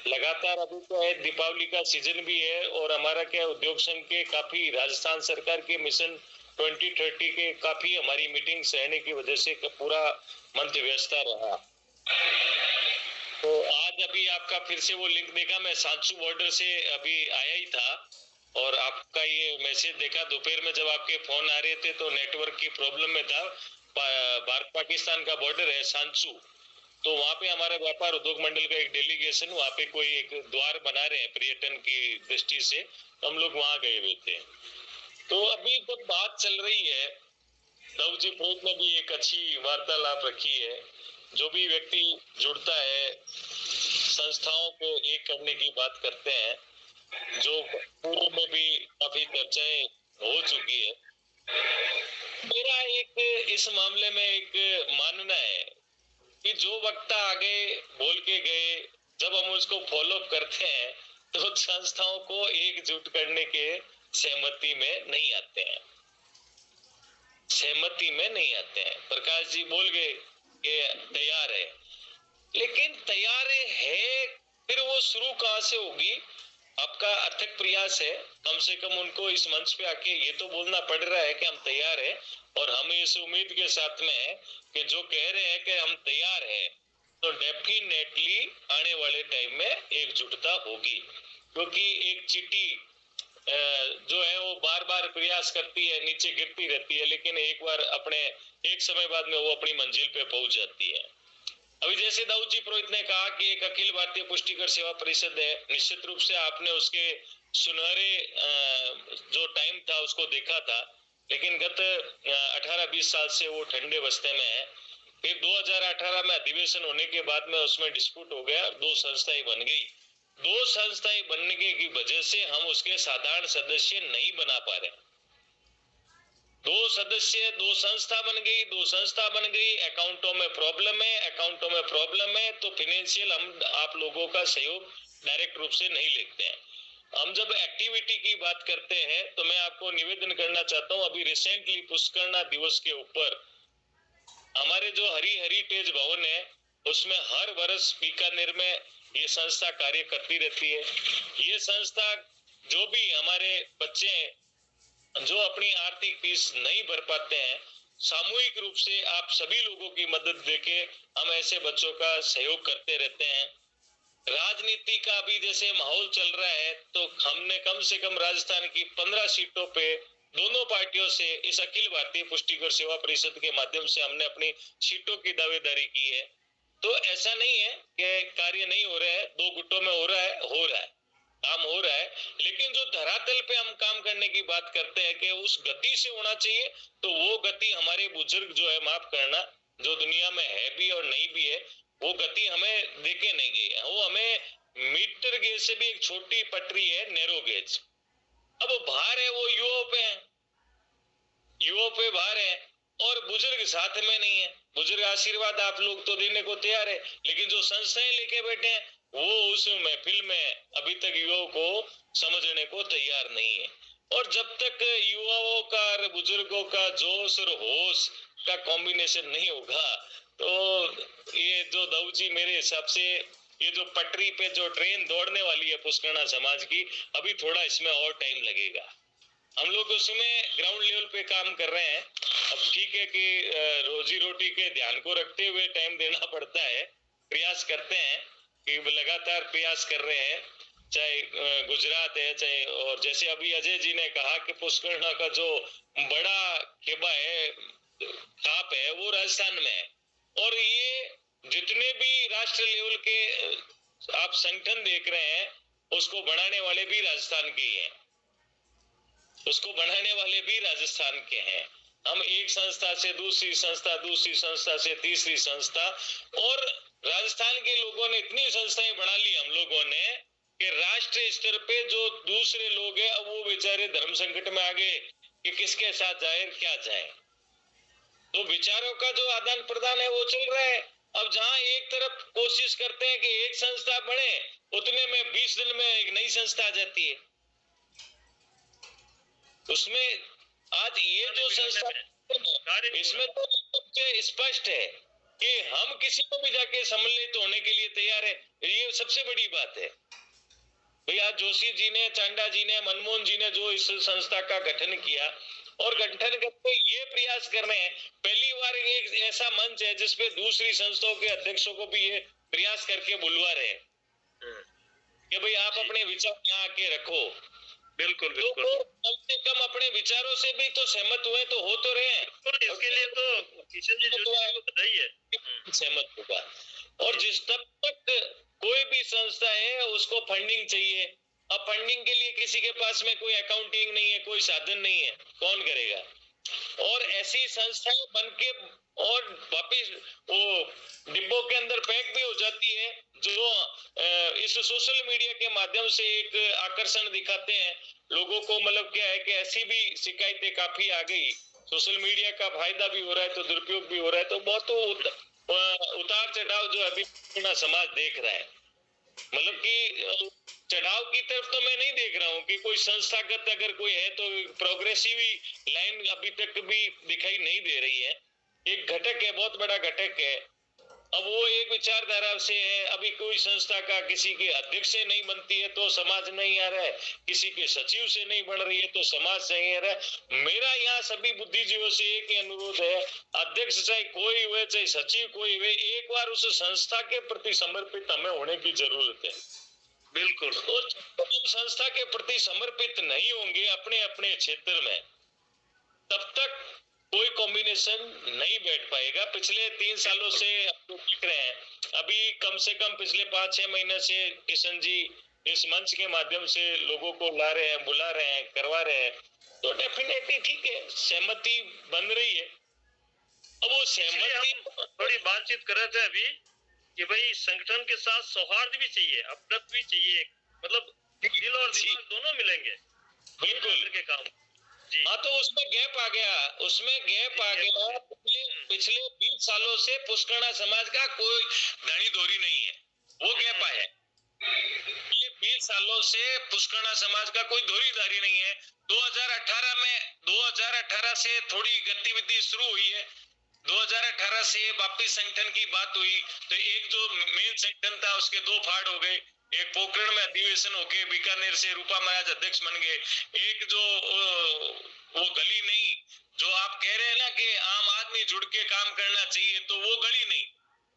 लगातार अभी क्या है, दीपावली का सीजन भी है और हमारा क्या उद्योग संघ के काफी राजस्थान सरकार के मिशन 2030 के काफी हमारी मीटिंग्स रहने की वजह से पूरा मंथ व्यस्त रहा। तो आज अभी आपका फिर से वो लिंक देखा, मैं सांचू बॉर्डर से अभी आया ही था और आपका ये मैसेज देखा दोपहर में जब आपके फोन आ रहे थे तो नेटवर्क की प्रॉब्लम में था। भारत पाकिस्तान का बॉर्डर है सांचू, तो वहाँ पे हमारा व्यापार उद्योग मंडल का एक डेलीगेशन वहाँ पे कोई एक द्वार बना रहे हैं पर्यटन की दृष्टि से, तो हम लोग वहाँ गए हुए थे। तो अभी जब बात चल रही है, दाऊजी प्रोहित ने भी एक अच्छी वार्तालाप रखी है, जो भी व्यक्ति जुड़ता है संस्थाओं को एक करने की बात करते हैं, जो पूर्व में भी काफी चर्चाएं हो चुकी है। मेरा एक इस मामले में एक मानना है कि जो वक्ता आगे बोल के गए, जब हम उसको फॉलो करते हैं तो संस्थाओं को एकजुट करने के सहमति में नहीं आते हैं, सहमति में नहीं आते हैं। प्रकाश जी बोल गए कि तैयार है, लेकिन तैयार है फिर वो शुरू कहाँ से होगी? आपका अथक प्रयास है, कम से कम उनको इस मंच पे आके ये तो बोलना पड़ रहा है कि हम तैयार है, और हम इस उम्मीद के साथ में है कि जो कह रहे हैं कि हम तैयार है, तो डेफिनेटली आने वाले टाइम में एकजुटता होगी। क्योंकि एक चींटी जो है वो बार बार प्रयास करती है, नीचे गिरती रहती है, लेकिन एक बार अपने एक समय बाद में वो अपनी मंजिल पे पहुंच जाती है। अभी जैसे दाऊद जी प्रोहित ने कहा कि एक अखिल भारतीय पुष्टिकर सेवा परिषद है, निश्चित रूप से आपने उसके सुनहरे जो टाइम था उसको देखा था, लेकिन गत 18-20 साल से वो ठंडे बस्ते में है। फिर 2018 में अधिवेशन होने के बाद में उसमें डिस्प्यूट हो गया, 2 संस्थाएं बन गई। 2 संस्थाएं बनने की वजह से हम उसके साधारण सदस्य नहीं बना पा रहे। 2 सदस्य 2 संस्था बन गई, 2 संस्था बन गई, अकाउंटों में प्रॉब्लम है, तो फाइनेंशियल हम आप लोगों का सहयोग डायरेक्ट रूप से नहीं लेते हैं। हम जब एक्टिविटी की बात करते हैं तो मैं आपको निवेदन करना चाहता हूं, अभी रिसेंटली पुष्करना दिवस के ऊपर हमारे जो हेरिटेज भवन है उसमें हर वर्ष बीकानेर में ये संस्था कार्य करती रहती है। ये संस्था जो भी हमारे बच्चे जो अपनी आर्थिक फीस नहीं भर पाते हैं, सामूहिक रूप से आप सभी लोगों की मदद देके हम ऐसे बच्चों का सहयोग करते रहते हैं। राजनीति का भी जैसे माहौल चल रहा है, तो हमने कम से कम राजस्थान की 15 सीटों पे दोनों पार्टियों से इस अखिल भारतीय पुष्टिकर सेवा परिषद के माध्यम से हमने अपनी सीटों की दावेदारी की है। तो ऐसा नहीं है कि कार्य नहीं हो रहा है, 2 गुटों में हो रहा है, काम हो रहा है, लेकिन जो धरातल पे हम काम करने की बात करते हैं कि उस गति से होना चाहिए, तो वो गति हमारे बुजुर्ग जो है, माफ करना, जो दुनिया में है भी और नहीं भी है, वो गति हमें देके नहीं गई है। वो हमें मीटर गेज से भी एक छोटी पटरी है, नैरो गेज। अब भार है वो युवाओं पे है, युवाओं पे भार है, और बुजुर्ग साथ में नहीं है। बुजुर्ग आशीर्वाद आप लोग तो देने को तैयार है, लेकिन जो संस्थाएं लेके बैठे हैं वो उस महफिल में अभी तक युवाओं को समझने को तैयार नहीं है। और जब तक युवाओं का और बुजुर्गों का जोश और होश का कॉम्बिनेशन नहीं होगा, तो ये जो दाऊद जी मेरे हिसाब से ये जो पटरी पे जो ट्रेन दौड़ने वाली है पुष्करना समाज की, अभी थोड़ा इसमें और टाइम लगेगा। हम लोग उसमें ग्राउंड लेवल पे काम कर रहे हैं। अब ठीक है कि रोजी रोटी के ध्यान को रखते हुए टाइम देना पड़ता है, प्रयास करते हैं कि लगातार प्रयास कर रहे हैं, चाहे गुजरात है, चाहे, और जैसे अभी अजय जी ने कहा कि पुष्करना का जो बड़ा खेबा है, खाप है, वो राजस्थान में है। और ये जितने भी राष्ट्र लेवल के आप संगठन देख रहे हैं, उसको बढ़ाने वाले भी राजस्थान के ही हैं, उसको बढ़ाने वाले भी राजस्थान के हैं। हम एक संस्था से दूसरी संस्था, दूसरी संस्था से तीसरी संस्था, और राजस्थान के लोगों ने इतनी संस्थाएं बना ली हम लोगों ने कि राष्ट्रीय स्तर पे जो दूसरे लोग हैं अब वो बेचारे धर्म संकट में आ गए कि किसके साथ जाए क्या जाए। तो विचारों का जो आदान प्रदान है वो चल रहा है। अब जहां एक तरफ कोशिश करते हैं कि एक संस्था बने, उतने में 20 दिन में एक नई संस्था आ जाती है। उसमें आज ये जो संस्था इसमें तो स्पष्ट है कि हम किसी को भी जाके सम्मिलित होने के लिए तैयार है। ये सबसे बड़ी बात है। भैया जोशी जी ने, चांडा जी ने, मनमोहन जी ने जो इस संस्था का गठन किया और गठन करके ये प्रयास कर रहे हैं, पहली बार एक ऐसा मंच है जिसपे दूसरी संस्थाओं के अध्यक्षों को भी ये प्रयास करके बुलवा रहे हैं कि भाई आप अपने विचार यहाँ आके रखो। बिल्कुल तो बिल्कुल। कम से कम अपने विचारों से भी तो सहमत हुए तो हो तो रहे हैं। इसके लिए तो किशन जी जोशी को बधाई है। सहमत होगा। और जिस तब तक कोई भी संस्था है उसको फंडिंग चाहिए। अब फंडिंग के लिए किसी के पास में कोई अकाउंटिंग नहीं है, कोई साधन नहीं है, कौन करेगा? और ऐसी संस्थाएं बन के और वापिस वो डिब्बों के अंदर पैक भी हो जाती है जो इस सोशल मीडिया के माध्यम से एक आकर्षण दिखाते हैं लोगों को। मतलब क्या है कि ऐसी भी शिकायतें काफी आ गई, सोशल मीडिया का फायदा भी हो रहा है तो दुरुपयोग भी हो रहा है। तो बहुत उतार चढ़ाव जो अभी पूरा समाज देख रहा है। मतलब कि चढ़ाव की तरफ तो मैं नहीं देख रहा हूँ कि कोई संस्थागत अगर कोई है तो प्रोग्रेसिव लाइन अभी तक भी दिखाई नहीं दे रही है। एक घटक है, बहुत बड़ा घटक है। अब वो एक विचारधारा से है। अभी कोई संस्था का किसी के अध्यक्ष से नहीं बनती है तो समाज नहीं आ रहा है, किसी के सचिव से नहीं बन रही है तो समाज से नहीं आ रहा है। मेरा यहाँ सभी बुद्धिजीवियों से एक ही अनुरोध है, अध्यक्ष चाहे कोई हुए चाहे सचिव कोई हुए, एक बार उस संस्था के प्रति समर्पित हमें होने की जरूरत है। बिल्कुल। तो हम संस्था के प्रति समर्पित नहीं होंगे अपने अपने क्षेत्र में, तब तक कोई कॉम्बिनेशन नहीं बैठ पाएगा। पिछले 3 सालों से आपको देख रहे हैं, अभी कम से कम पिछले 5-6 महीने से किशन जी इस मंच के माध्यम से लोगों को ला रहे हैं, बुला रहे हैं, करवा रहे हैं। तो डेफिनेटली ठीक है, सहमति बन रही है। अब वो सहमति थोड़ी बातचीत कर रहे थे अभी कि भाई संगठन के साथ सौहार्द भी चाहिए, अपनत्व भी चाहिए, मतलब दिल और दिमाग दोनों मिलेंगे बिल्कुल के काम। हाँ, तो उसमें गैप आ गया। पिछले 20 सालों से पुष्करणा समाज का कोई धनी धोरी नहीं है, वो गैप आया है। ये 20 सालों से पुष्करणा समाज का कोई धोरीधारी नहीं है। 2018 से थोड़ी गतिविधि शुरू हुई है। 2018 से वापिस संगठन की बात हुई तो एक जो मेन संगठन था उसके 2 फाड़ हो गए। एक पोखरण में अधिवेशन होके बीकानेर से रूपा महाराज अध्यक्ष बन गए। एक जो वो गली नहीं, जो आप कह रहे हैं ना कि आम आदमी जुड़ के काम करना चाहिए, तो वो गली नहीं।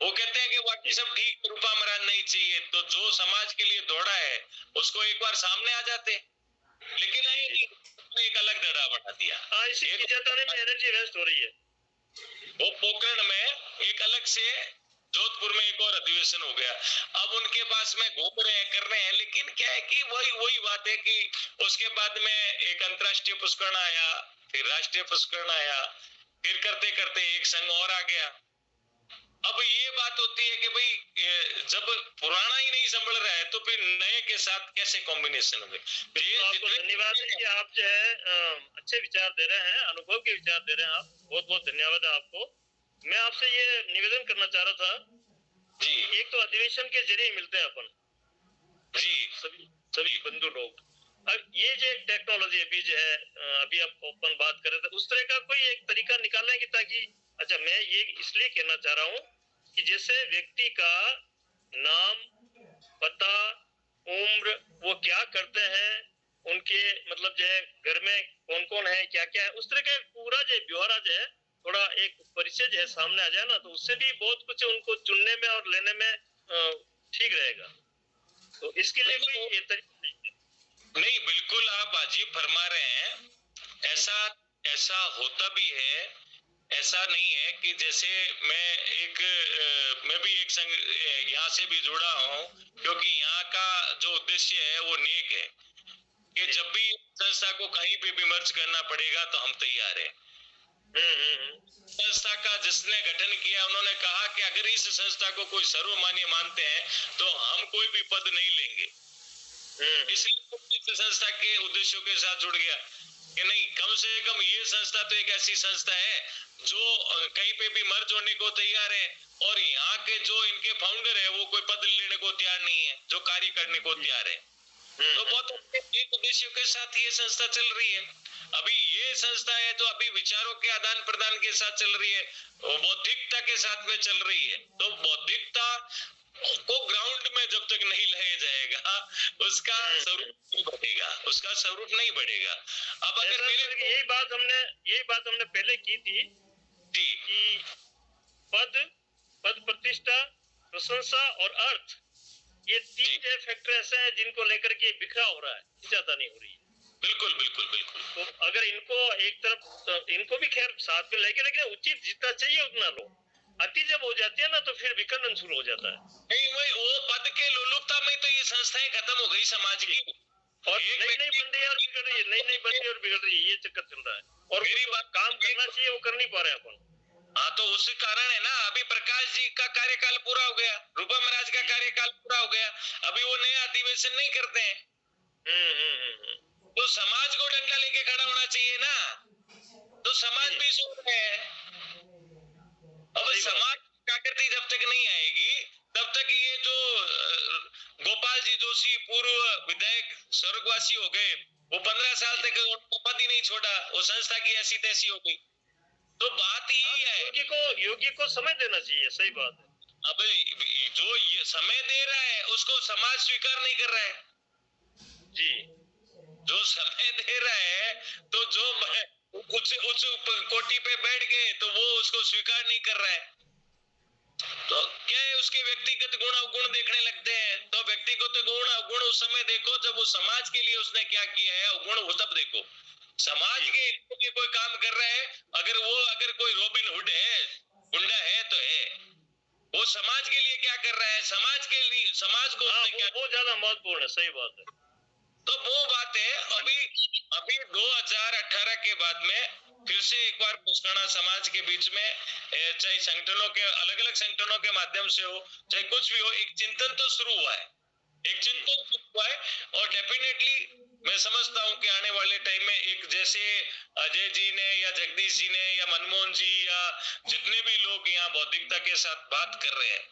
वो कहते हैं कि बाकी सब ठीक, रूपा महाराज नहीं चाहिए। तो जो समाज के लिए दौड़ा है उसको एक बार सामने आ जाते, लेकिन एक अलग दड़ा बना दिया। हाँ, इसी की जताने में एनर्जी वेस्ट हो रही है। वो पोखरण में एक अलग से, जोधपुर में एक और अधिवेशन हो गया। अब उनके पास में घूम रहे हैं, कर रहे हैं, लेकिन क्या है कि वही बात है कि उसके बाद में एक अंतर्राष्ट्रीय पुष्करण आया, फिर राष्ट्रीय पुष्करण आया, फिर करते करते एक संघ और आ गया। अब ये बात होती है कि भाई जब पुराना ही नहीं संभल रहा है तो फिर नए के साथ कैसे कॉम्बिनेशन होंगे। आपको धन्यवाद है कि आप जो है अच्छे विचार दे रहे हैं, अनुभव के विचार दे रहे हैं। आप बहुत बहुत धन्यवाद है आपको। मैं आपसे ये निवेदन करना चाह रहा था जी, एक तो अधिवेशन के जरिए मिलते हैं अपन जी, सभी बंधु लोग। अब ये जो टेक्नोलॉजी अभी जो है, अभी आप ओपन बात कर रहे थे, उस तरह का कोई एक तरीका निकालें कि ताकि, अच्छा मैं ये इसलिए कहना चाह रहा हूँ कि जैसे व्यक्ति का नाम, पता, उम्र, वो क्या करते हैं, उनके मतलब जो है घर में कौन कौन है, क्या क्या है, उस तरह का पूरा जो ब्यौरा जो है, थोड़ा एक परिचय जो है सामने आ जाए ना, तो उससे भी बहुत कुछ उनको चुनने में और लेने में ठीक रहेगा। तो इसके लिए कोई ये तरीका नहीं, बिल्कुल आप अजीब फरमा रहे हैं। ऐसा होता भी है। ऐसा नहीं है कि जैसे मैं भी एक संघ यहाँ से भी जुड़ा हूँ, क्योंकि यहाँ का जो उद्देश्य है वो नेक है कि जब भी संस्था को कहीं पे भी मर्ज करना पड़ेगा तो हम तैयार हैं। संस्था का जिसने गठन किया उन्होंने कहा कि अगर इस संस्था को कोई सर्वमान्य मानते हैं तो हम कोई भी पद नहीं लेंगे। इसलिए इस संस्था के उद्देश्यों के साथ जुड़ गया कि नहीं, कम से कम ये संस्था तो एक ऐसी संस्था है जो कहीं पे भी मर्ज होने को तैयार है, और यहाँ के जो इनके फाउंडर है वो कोई पद लेने को तैयार नहीं है, जो कार्य करने को तैयार है। तो बहुत एक उद्देश्यों के साथ ये संस्था चल रही है। अभी ये संस्था है तो अभी विचारों के आदान प्रदान के साथ चल रही है, बौद्धिकता के साथ में चल रही है। तो बौद्धिकता को ग्राउंड में जब तक नहीं लाया जाएगा उसका स्वरूप नहीं बढ़ेगा, उसका स्वरूप नहीं बढ़ेगा। अब अगर मेरे यही बात हमने पहले की थी जी कि पद प्रतिष्ठा, प्रशंसा और अर्थ, ये तीन जो फैक्टर ऐसे हैं जिनको लेकर के बिखरा हो रहा है, ज्यादा नहीं हो रही है। बिल्कुल बिल्कुल बिल्कुल। तो अगर इनको एक तरफ, इनको भी खैर साथ में लेके, लेकिन उचित जितना चाहिए उतना लो। अति जब हो जाती है ना तो फिर विखंडन शुरू हो जाता है। नहीं, वो पद के लोलुपता में तो ये संस्थाएं खत्म हो गई समाज की, और नई बन रही है और बिगड़ रही है, नई बन रही है और बिगड़ रही है, ये चक्कर चल रहा है। और मेरी बात काम करना चाहिए वो कर नहीं पा रहे अपन। हाँ, तो उसी कारण है ना, अभी प्रकाश जी का कार्यकाल पूरा हो गया, रूपा महाराज का कार्यकाल पूरा हो गया, अभी वो नया अधिवेशन नहीं करते हैं। तो समाज को डंडा लेके खड़ा होना चाहिए ना, तो समाज भी सुन रहे हैं। अब समाज जागृति जब तक नहीं आएगी तब तक ये जो गोपाल जी जोशी पूर्व विधायक स्वर्गवासी हो गए, वो 15 साल तक पद ही नहीं छोड़ा, वो संस्था की ऐसी तैसी हो गई। तो बात यही है, योगी को समय देना चाहिए, सही बात है। अब जो ये समय दे रहा है उसको समाज स्वीकार नहीं कर रहा है जी। जो समय दे रहा है तो जो उच्च कोटि पे बैठ गए तो वो उसको स्वीकार नहीं कर रहा है। तो क्या है, उसके व्यक्तिगत गुण अवगुण देखने लगते हैं। तो व्यक्तिगत गुण अवगुण उस समय देखो जब उस समाज के लिए उसने क्या किया है, अवगुण वो तब देखो। समाज के लिए कोई काम कर रहा है, अगर कोई रॉबिन हुड है, गुंडा है तो है, वो समाज के लिए क्या कर रहा है, समाज के लिए, समाज को क्या, वो ज्यादा महत्वपूर्ण है, सही बात है। तो वो बात है। अभी 2018 के बाद में फिर से एक बार पुष्करणा समाज के बीच में, चाहे संगठनों के, अलग अलग संगठनों के माध्यम से हो, चाहे कुछ भी हो, एक चिंतन तो शुरू हुआ है, और डेफिनेटली मैं समझता हूं कि आने वाले टाइम में एक, जैसे अजय जी ने या जगदीश जी ने या मनमोहन जी या जितने भी लोग यहाँ बौद्धिकता के साथ बात कर रहे हैं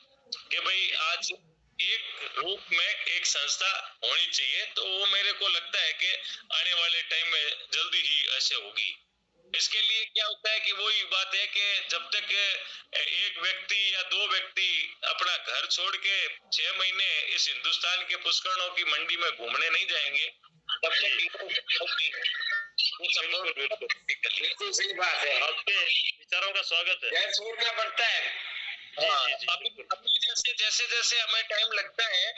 कि भाई आज एक रूप में एक संस्था होनी चाहिए, तो वो मेरे को लगता है कि आने वाले टाइम में जल्दी ही ऐसे होगी। इसके लिए क्या होता है कि वही बात है कि जब तक एक व्यक्ति या दो व्यक्ति अपना घर छोड़ के 6 महीने इस हिंदुस्तान के पुष्करणों की मंडी में घूमने नहीं जाएंगे तब तक सही बात है। आपके विचारों का स्वागत है। घर छोड़ना पड़ता है। अभी जैसे जैसे हमें टाइम लगता है,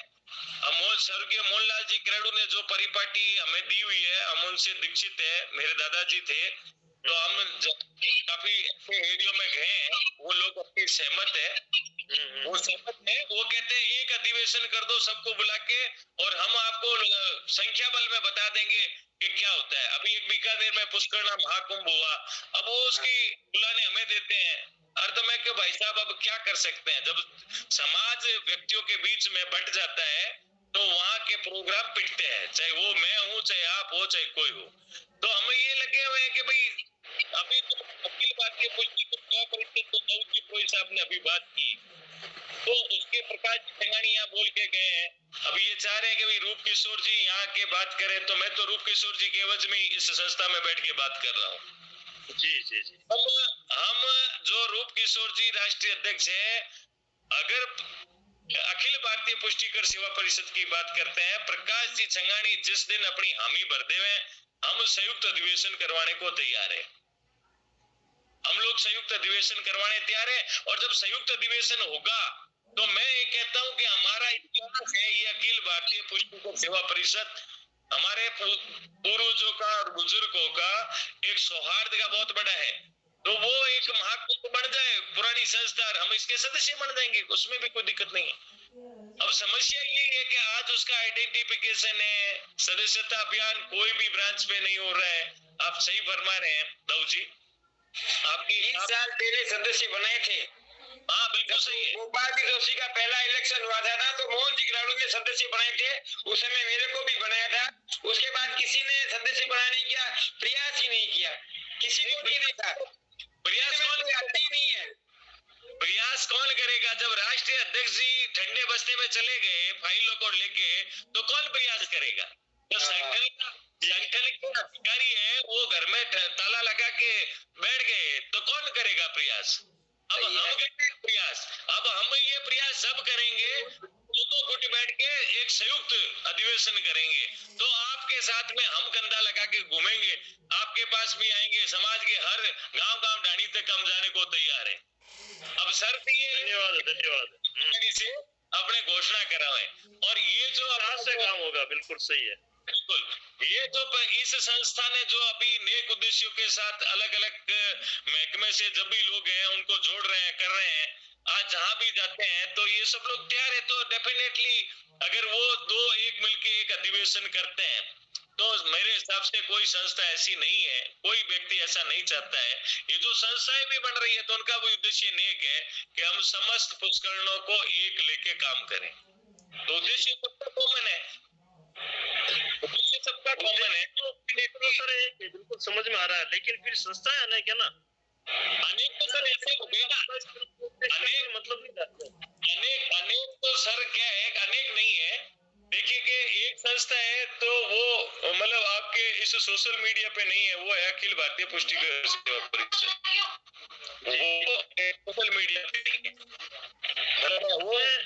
स्वर्गीय मोहनलाल जी क्रेडू ने जो परिपाटी हमें दी हुई है, हम उनसे दीक्षित है, मेरे दादाजी थे, तो हम काफी ऐसे एरियो में गए हैं, वो लोग अपनी सहमत है, वो सहमत है, वो कहते हैं एक अधिवेशन कर दो सबको बुला के और हम आपको संख्या बल में बता देंगे कि क्या होता है। अभी एक बीकानेर में पुष्करणा महाकुंभ हुआ, अब वो उसकी बुलाने हमें देते हैं, अर्थ में कि भाई साहब अब क्या कर सकते हैं, जब समाज व्यक्तियों के बीच में बट जाता है तो वहां के प्रोग्राम पिटते हैं, चाहे वो मैं हूँ, चाहे आप हो, चाहे कोई हो। तो हमें ये लगे हुए हैं कि भाई अभी तो अखिल भारतीय पुष्टि परिषद तो नवजी प्रोई साहब ने अभी बात की, तो उसके प्रकाश संगानी यहाँ बोल के गए हैं, अभी ये चाह रहे हैं कि भाई रूप किशोर जी यहाँ के बात करें, तो मैं तो रूप किशोर जी के एवज में इस संस्था में बैठ के बात कर रहा हूँ। जी। हम जो रूप किशोर जी राष्ट्रीय अध्यक्ष है, अगर अखिल भारतीय पुष्टिकर सेवा परिषद की बात करते हैं, प्रकाश जी छंगानी जिस दिन अपनी हामी भर देवे, हम संयुक्त अधिवेशन करवाने को तैयार है, हम लोग संयुक्त अधिवेशन करवाने तैयार है। और जब संयुक्त अधिवेशन होगा तो मैं ये कहता हूं कि हमारा इतिहास है ये अखिल भारतीय पुष्टिकर सेवा परिषद, हमारे पूर्वजों का और बुजुर्गों का एक सौहार्द का बहुत बड़ा है, तो वो एक महाकुंभ बन जाए, पुरानी संस्था, हम इसके सदस्य बन जाएंगे, उसमें भी कोई दिक्कत नहीं है। अब समस्या ये है कि आज उसका आइडेंटिफिकेशन है, सदस्यता अभियान कोई भी ब्रांच पे नहीं हो रहा है। आप सही फरमा रहे हैं दाऊ जी, आपकी 20 साल पहले सदस्य बनाए थे, हाँ बिल्कुल सही है। गोपाल जी जोशी का पहला इलेक्शन हुआ था ना, तो मोहन जी गिलाड़ू ने सदस्य बनाए थे, उस समय मेरे को भी बनाया था। उसके बाद किसी ने सदस्य बनाने नहीं किया, प्रयास ही नहीं किया, किसी को भी नहीं था। प्रयास कौन आती ही नहीं है। प्रयास कौन करेगा? जब राष्ट्रीय अध्यक्ष जी ठंडे बस्ते में चले गए फाइलों को लेके, तो कौन प्रयास करेगा? जो संगठन के अधिकारी है वो घर में ताला लगा के बैठ गए, तो कौन करेगा प्रयास? अब हम करेंगे प्रयास। अब हम ये प्रयास सब करेंगे, दोनों गुट बैठ के एक संयुक्त अधिवेशन करेंगे, तो आपके साथ में हम कंधा लगा के घूमेंगे, आपके पास भी आएंगे, समाज के हर गांव ढाणी तक हम जाने को तैयार है। अब शर्त ये धन्यवाद से अपने घोषणा करावे, और ये जो कहाँ से काम होगा? बिल्कुल सही है। बिल्कुल, ये जो इस संस्था ने जो अभी नेक उद्देश्यों के साथ अलग अलग महकमे से जब भी लोग हैं उनको जोड़ रहे हैं, कर रहे हैं, आज जहां भी जाते हैं तो ये सब लोग तैयार है। तो डेफिनेटली अगर वो दो एक मिलके एक अधिवेशन करते हैं, तो मेरे हिसाब से कोई संस्था ऐसी नहीं है, कोई व्यक्ति ऐसा नहीं चाहता है। ये जो संस्थाएं भी बन रही है तो उनका भी उद्देश्य नेक है कि हम समस्त पुष्करणों को एक लेके काम करें। तो उद्देश्य सबका कॉमन है, उद्देश्य सबका कॉमन है। तो सर बिल्कुल समझ में आ रहा है, लेकिन फिर संस्थाएं अनेक है ना, अनेक तो सर ऐसे अनेक मतलब नहीं, अनेक तो सर क्या है, अनेक नहीं है। देखिए कि एक संस्था है तो वो मतलब आपके इस सोशल मीडिया पे नहीं है, वो है अखिल भारतीय पुष्टिकर सेवा परिषद, वो सोशल मीडिया पे नहीं है।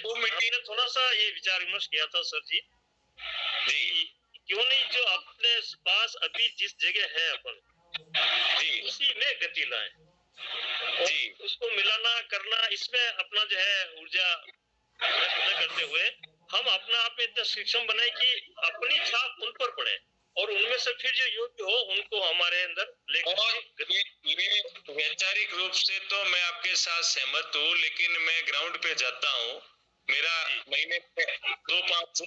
वो मैंने थोड़ा सा ये विचार विमर्श किया था सर जी, क्यों नहीं जो अपने पास अभी जिस जगह है अपन जी उसी में गति लाएं जी, उसको मिलाना करना, इसमें अपना जो है ऊर्जा न करते हुए हम अपना आप में इतना सक्षम बनाए कि अपनी छाप उन पर पड़े और उनमें से फिर जो योग्य हो उनको हमारे अंदर लेकर। और ये वैचारिक रूप से तो मैं आपके साथ सहमत हूँ, लेकिन मैं ग्राउंड पे जाता हूँ, मेरा महीने में 2-5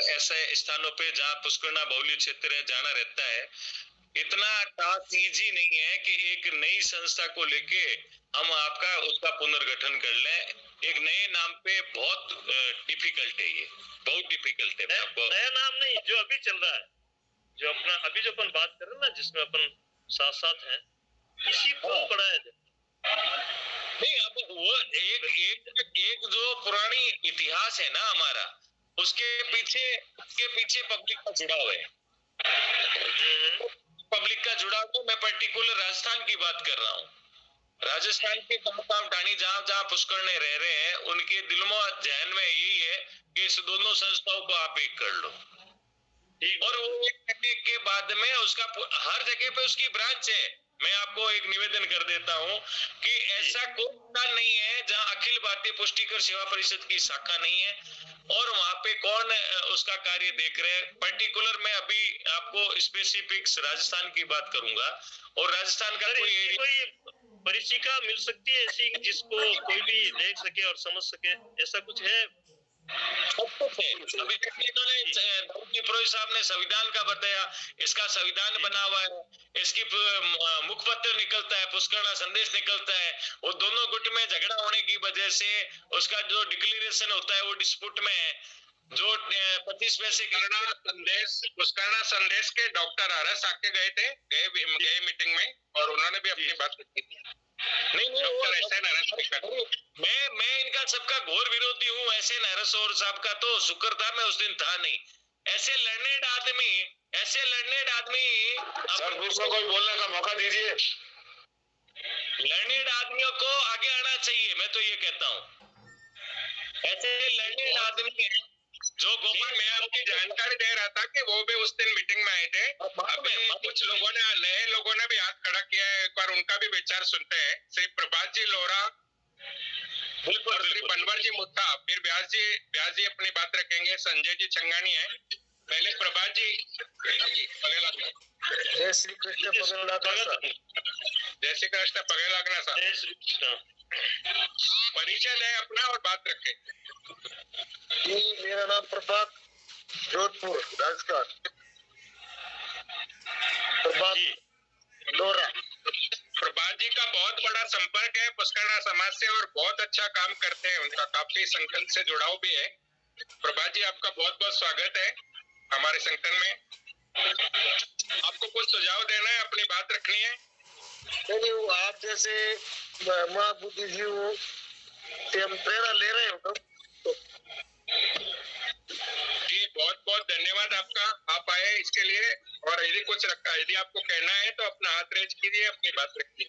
ऐसे स्थानों पे जहाँ पुष्करणा बहुल्य क्षेत्र है जाना रहता है। इतना टास्क इजी नहीं है कि एक नई संस्था को लेके हम आपका उसका पुनर्गठन कर लें एक नए नाम पे। बहुत डिफिकल्ट है, ये बहुत डिफिकल्ट है। नया नाम नहीं, जो अभी चल रहा है, जो अपना अभी जो अपन बात कर रहे हैं ना, जिसमें अपन साथ साथ हैं, इसी को बढ़ाया जाए। नहीं, अब वो एक जो पुरानी इतिहास है ना हमारा, उसके पीछे पब्लिक का जुड़ाव है। पब्लिक का जुड़ाव, मैं पर्टिकुलर राजस्थान की बात कर रहा हूँ। राजस्थान के गांव ढाणी जहाँ पुष्करणे रह रहे हैं, उनके दिल में जहन में यही है कि इस दोनों संस्थाओं को आप एक कर लो, और वो एक करने के बाद में उसका हर जगह पे उसकी ब्रांच है। मैं आपको एक निवेदन कर देता हूँ कि ऐसा कोई स्थान नहीं है जहाँ अखिल भारतीय पुष्टिकर सेवा परिषद की शाखा नहीं है, और वहाँ पे कौन उसका कार्य देख रहे हैं। पर्टिकुलर मैं अभी आपको स्पेसिफिक्स राजस्थान की बात करूंगा, और राजस्थान का कोई परिचिका मिल सकती है ऐसी जिसको कोई भी देख सके और समझ सके, ऐसा कुछ है? सब कुछ है। अभी इन्होंने पुरोहित साहब ने संविधान का बताया, इसका संविधान बना हुआ है, इसकी मुखपत्र निकलता है, पुष्करणा संदेश निकलता है। वो दोनों गुट में झगड़ा होने की वजह से उसका जो डिक्लेरेशन होता है वो डिस्प्यूट में है। जो 25 पैसे पुष्करणा संदेश के डॉक्टर आरएस आके गए मीटिंग में, और उन्होंने भी अपनी बात रखी थी। नहीं मैं इनका सबका घोर विरोधी हूँ। ऐसे नरस और साहब का तो शुक्र था मैं उस दिन था नहीं। ऐसे लर्नेड आदमी सर दूसरों को बोलने का मौका दीजिए। लर्नेड आदमियों को आगे आना चाहिए, मैं तो ये कहता हूँ। ऐसे लर्नेड आदमी हैं जो गोपाल, मैं आपकी जानकारी दे रहा था कि वो भी उस दिन मीटिंग में आए थे। अभी कुछ लोगों ने, नए लोगों ने भी हाथ खड़ा किया है, एक बार उनका भी विचार सुनते हैं। श्री प्रभात जी लोहरा, बिल्कुल, श्री बनवर जी मुद्दा, फिर व्यास जी अपनी बात रखेंगे, संजय जी छंगानी है। पहले प्रभात जी पगे लगना। जय श्री कृष्ण पगे लगना। जय श्री कृष्ण पगे लगना साहब। जय श्री कृष्ण। परिचय दें अपना और बात रखें। मेरा नाम प्रभात, जोधपुर राजस्थान। प्रभात लोहरा। प्रभात जी जी का बहुत बड़ा संपर्क है पुष्करणा समाज से और बहुत अच्छा काम करते हैं, उनका काफी संगठन से जुड़ाव भी है। प्रभात जी आपका बहुत बहुत स्वागत है हमारे संगठन में। आपको कुछ सुझाव देना है, अपनी बात रखनी है। नहीं, वो आप जैसे महाबुद्धिजीवियों से हम प्रेरणा ले रहे हो जी बहुत बहुत धन्यवाद आपका, आप आए इसके लिए। और यदि कुछ रखा, यदि आपको कहना है तो अपना हाथ रेज कीजिए, अपनी बात रखिए।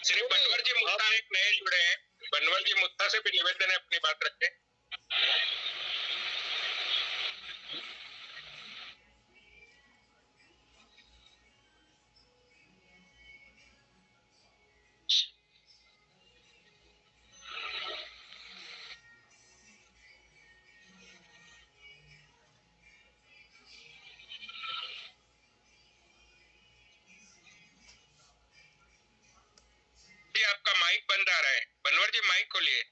श्री बनवर जी मुत्ता एक नए जुड़े हैं, बनवर जी मुत्ता से भी निवेदन है अपनी बात रखें। जी आपका माइक बंद आ रहा है, बनवर जी माइक खोलिए।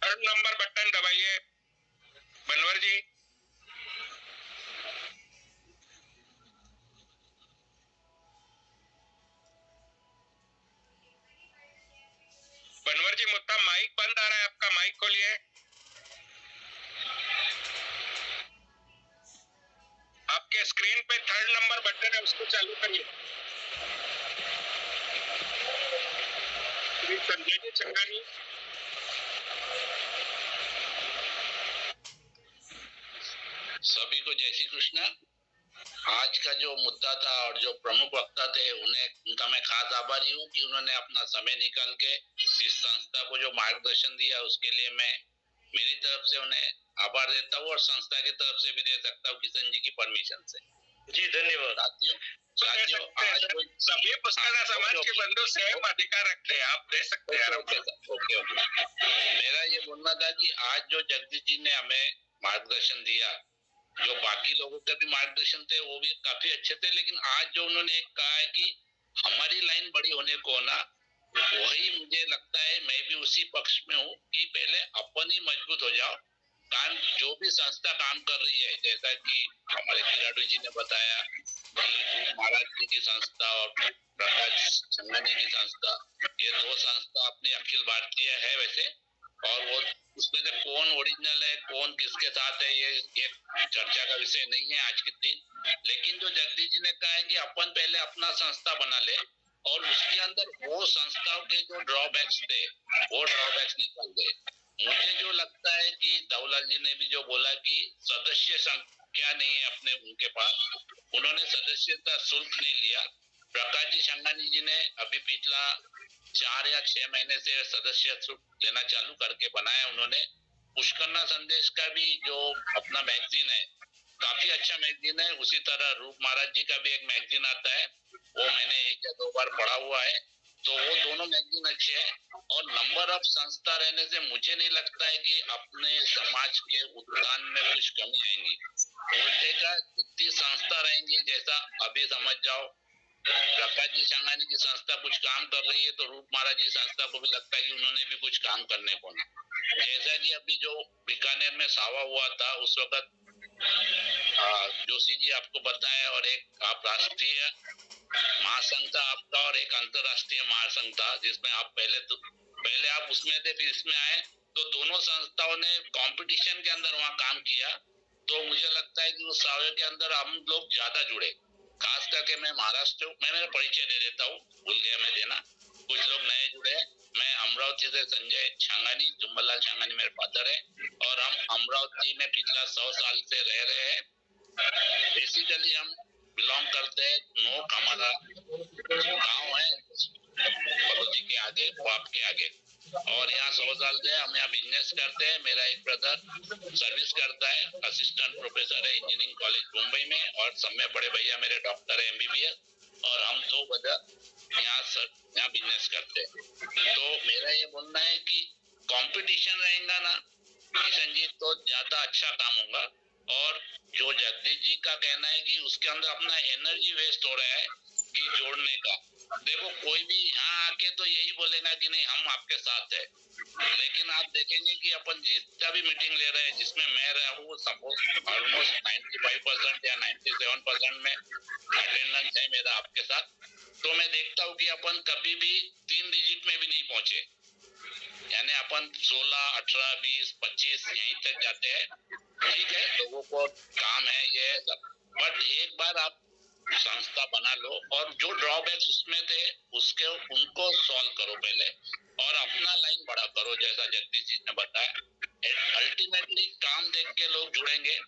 थर्ड नंबर बटन दबाइए बनवर जी। बनवर जी मुत्ता माइक बंद आ रहा है आपका, माइक खोलिए। आपके स्क्रीन पे थर्ड नंबर बटन है, उसको चालू करिए। श्री संजय जी चंगानी। सभी को जय श्री कृष्ण। आज का जो मुद्दा था और जो प्रमुख वक्ता थे उनका मैं खास आभारी हूँ कि उन्होंने अपना समय निकाल के इस संस्था को जो मार्गदर्शन दिया उसके लिए मैं मेरी तरफ से उन्हें आभार देता हूँ और संस्था की तरफ से भी दे सकता हूँ किशन जी की परमिशन से। जी धन्यवाद। साथियों आज सभी पुष्करणा समाज के बंधु स्वयं अधिकार रखते हैं, आप दे सकते हैं। ओके। मेरा ये बोलना था कि आज जो जगदीश जी ने हमें मार्गदर्शन दिया, जो बाकी लोगों के भी मार्गदर्शन थे वो भी काफी अच्छे थे, लेकिन आज जो उन्होंने एक कहा है कि हमारी लाइन बड़ी होने को ना, वही मुझे लगता है मैं भी उसी पक्ष में हूँ कि पहले अपन ही मजबूत हो जाओ। कारण जो भी संस्था काम कर रही है, जैसा कि हमारे खिलाड़ू जी ने बताया कि महाराज जी की संस्था और प्रकाश चंगानी की संस्था, ये दो संस्था अपनी अखिल भारतीय है वैसे, और वो उसमें से कौन ओरिजिनल है कौन किसके साथ है ये चर्चा का विषय नहीं है आज के दिन। लेकिन जो जगदीश जी ने कहा है कि अपन पहले अपना संस्था बना ले और उसके अंदर वो संस्थाओं के जो ड्रॉबैक्स थे वो ड्रॉबैक्स निकाल दे। मुझे जो लगता है कि दाऊलाल जी ने भी जो बोला कि सदस्य संख्या नहीं है अपने उनके पास, उन्होंने सदस्यता शुल्क नहीं लिया। प्रकाश जी संगानी जी ने अभी पिछला 4 या 6 महीने से सदस्य शुल्क लेना चालू करके बनाया उन्होंने। पुष्करणा संदेश का भी जो अपना मैगजीन है काफी अच्छा मैगजीन है। उसी तरह रूप महाराज जी का भी एक मैगजीन आता है, वो मैंने 1 या 2 बार पढ़ा हुआ है, तो वो दोनों मैगजीन अच्छे हैं। और नंबर ऑफ संस्था रहने से मुझे नहीं लगता है कि अपने समाज के उत्थान में कुछ कमी आएंगी। उल्टे का जितनी संस्था रहेंगी, जैसा अभी समझ जाओ प्रकाश जी संगानी की संस्था कुछ काम कर रही है तो रूप महाराज जी संस्था को भी लगता है कि उन्होंने भी कुछ काम करने को ना। जैसा कि अभी जो बीकानेर में सावा हुआ था उस वक्त जोशी जी आपको बताया, और एक आप राष्ट्रीय महासंघ था आपका और एक अंतरराष्ट्रीय महासंघ था जिसमें आप पहले आप उसमें थे फिर इसमें आए, तो दोनों संस्थाओं ने कंपटीशन के अंदर वहाँ काम किया। तो मुझे लगता है कि उस सावे के अंदर हम लोग ज्यादा जुड़े। खास करके मैं महाराष्ट्र, मैं मेरा परिचय दे देता हूँ, भूल गया मैं देना, कुछ लोग नए जुड़े। मैं अमरावती से संजय छांगानी, जुम्बलाल छांगानी मेरे फादर है, और हम अमरावती में पिछला 100 साल से रह रहे हैं। बेसिकली हम बिलोंग करते हैं, नोक हमारा गांव है बलौजी के आगे, वाप के आगे, और यहाँ 100 साल से हम यहाँ बिजनेस करते हैं। मेरा एक ब्रदर सर्विस करता है, असिस्टेंट प्रोफेसर है इंजीनियरिंग कॉलेज मुंबई में, और सब में बड़े भैया मेरे डॉक्टर है MBBS, और हम 2 ब्रदर यहाँ बिजनेस करते हैं। तो मेरा ये बोलना है कि कंपटीशन रहेगा ना किशन जी तो ज्यादा अच्छा काम होगा। और जो जगदीश जी का कहना है कि उसके अंदर अपना एनर्जी वेस्ट हो रहा है कि जोड़ने का, देखो कोई भी यहाँ आके तो यही बोलेगा कि नहीं हम आपके साथ है, लेकिन आप आप देखेंगे कि अपन जितना भी मीटिंग ले रहे हैं जिसमें मैं रहा हूँ सपोज ऑलमोस्ट 95% या 97% में अटेंडेंस है मेरा आपके साथ, तो मैं देखता हूँ कि अपन कभी भी 3 डिजिट में भी नहीं पहुंचे, यानी अपन 16, 18, 20, 25 यहीं तक जाते हैं। ठीक है, लोगों को काम है ये सब, बट एक बार आप संस्था बना लो और जो ड्रॉबैक्स उसमें थे उसके उनको सॉल्व करो पहले और अपना लाइन बड़ा करो, जैसा जगदीश जी ने बताया। अल्टीमेटली काम देख के लोग जुड़ेंगे।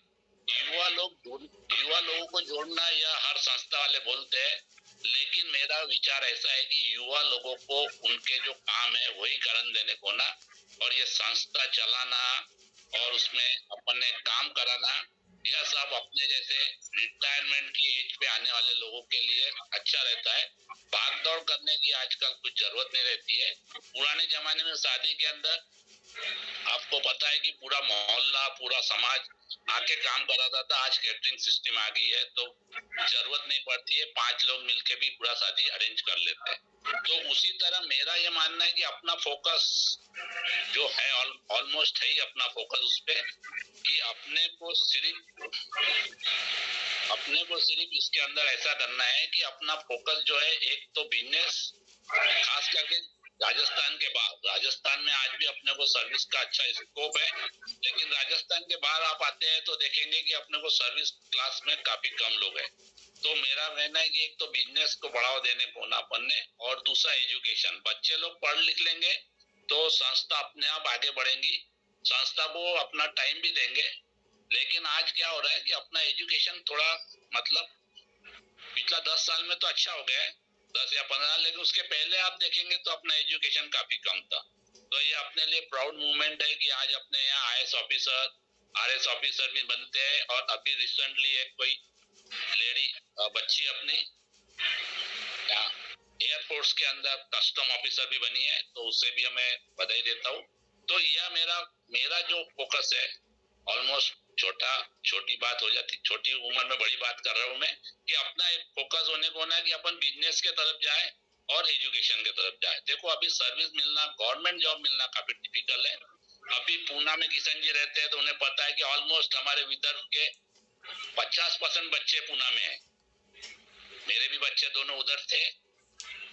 युवा लोगों को जोड़ना या हर संस्था वाले बोलते हैं, लेकिन मेरा विचार ऐसा है कि युवा लोगों को उनके जो काम है वही करने देने को ना, और ये संस्था चलाना और उसमें अपने काम कराना, यह सब अपने जैसे रिटायरमेंट की एज पे आने वाले लोगों के लिए अच्छा रहता है। भाग दौड़ करने की आजकल कुछ जरूरत नहीं रहती है। पुराने जमाने में शादी के अंदर आपको पता है कि पूरा मोहल्ला पूरा समाज आके काम कराता था, आज कैटरिंग सिस्टम आ गई है तो जरूरत नहीं पड़ती है, 5 लोग मिलके भी पूरा शादी अरेंज कर लेते हैं। तो उसी तरह मेरा ये मानना है कि अपना फोकस जो है ऑलमोस्ट है ही अपना फोकस उस पे कि अपने को सिर्फ इसके अंदर ऐसा करना है कि अपना फोकस जो है एक तो बिजनेस, खास करके राजस्थान में आज भी अपने को सर्विस का अच्छा स्कोप है, लेकिन राजस्थान के बाहर आप आते हैं तो देखेंगे कि अपने को सर्विस क्लास में काफी कम लोग हैं। तो मेरा कहना है कि एक तो बिजनेस को बढ़ावा देने को ना बनने, और दूसरा एजुकेशन। बच्चे लोग पढ़ लिख लेंगे तो संस्था अपने आप आगे बढ़ेंगी, संस्था को अपना टाइम भी देंगे। लेकिन आज क्या हो रहा है कि अपना एजुकेशन थोड़ा मतलब पिछला 10 साल में तो अच्छा हो गया है, 10 या 15, लेकिन उसके पहले आप देखेंगे तो अपना एजुकेशन काफी कम था। तो ये अपने लिए प्राउड मूवमेंट है कि आज अपने यहाँ IAS ऑफिसर, RS ऑफिसर भी बनते हैं, और अभी रिसेंटली एक कोई लेडी बच्ची अपनी एयरफोर्स के अंदर कस्टम ऑफिसर भी बनी है, तो उससे भी हमें बधाई देता हूँ। तो यह मेरा जो फोकस है ऑलमोस्ट छोटी बात हो जाती, छोटी उम्र में बड़ी बात कर रहा हूँ मैं, कि अपना एक फोकस होने को ना कि अपन बिजनेस के तरफ जाए और एजुकेशन के तरफ जाए। देखो अभी सर्विस मिलना, गवर्नमेंट जॉब मिलना काफी डिफिकल्ट है। अभी पूना में किशन जी रहते हैं तो उन्हें पता है कि ऑलमोस्ट हमारे विदर्भ के 50% बच्चे पूना में है, मेरे भी बच्चे दोनों उधर थे।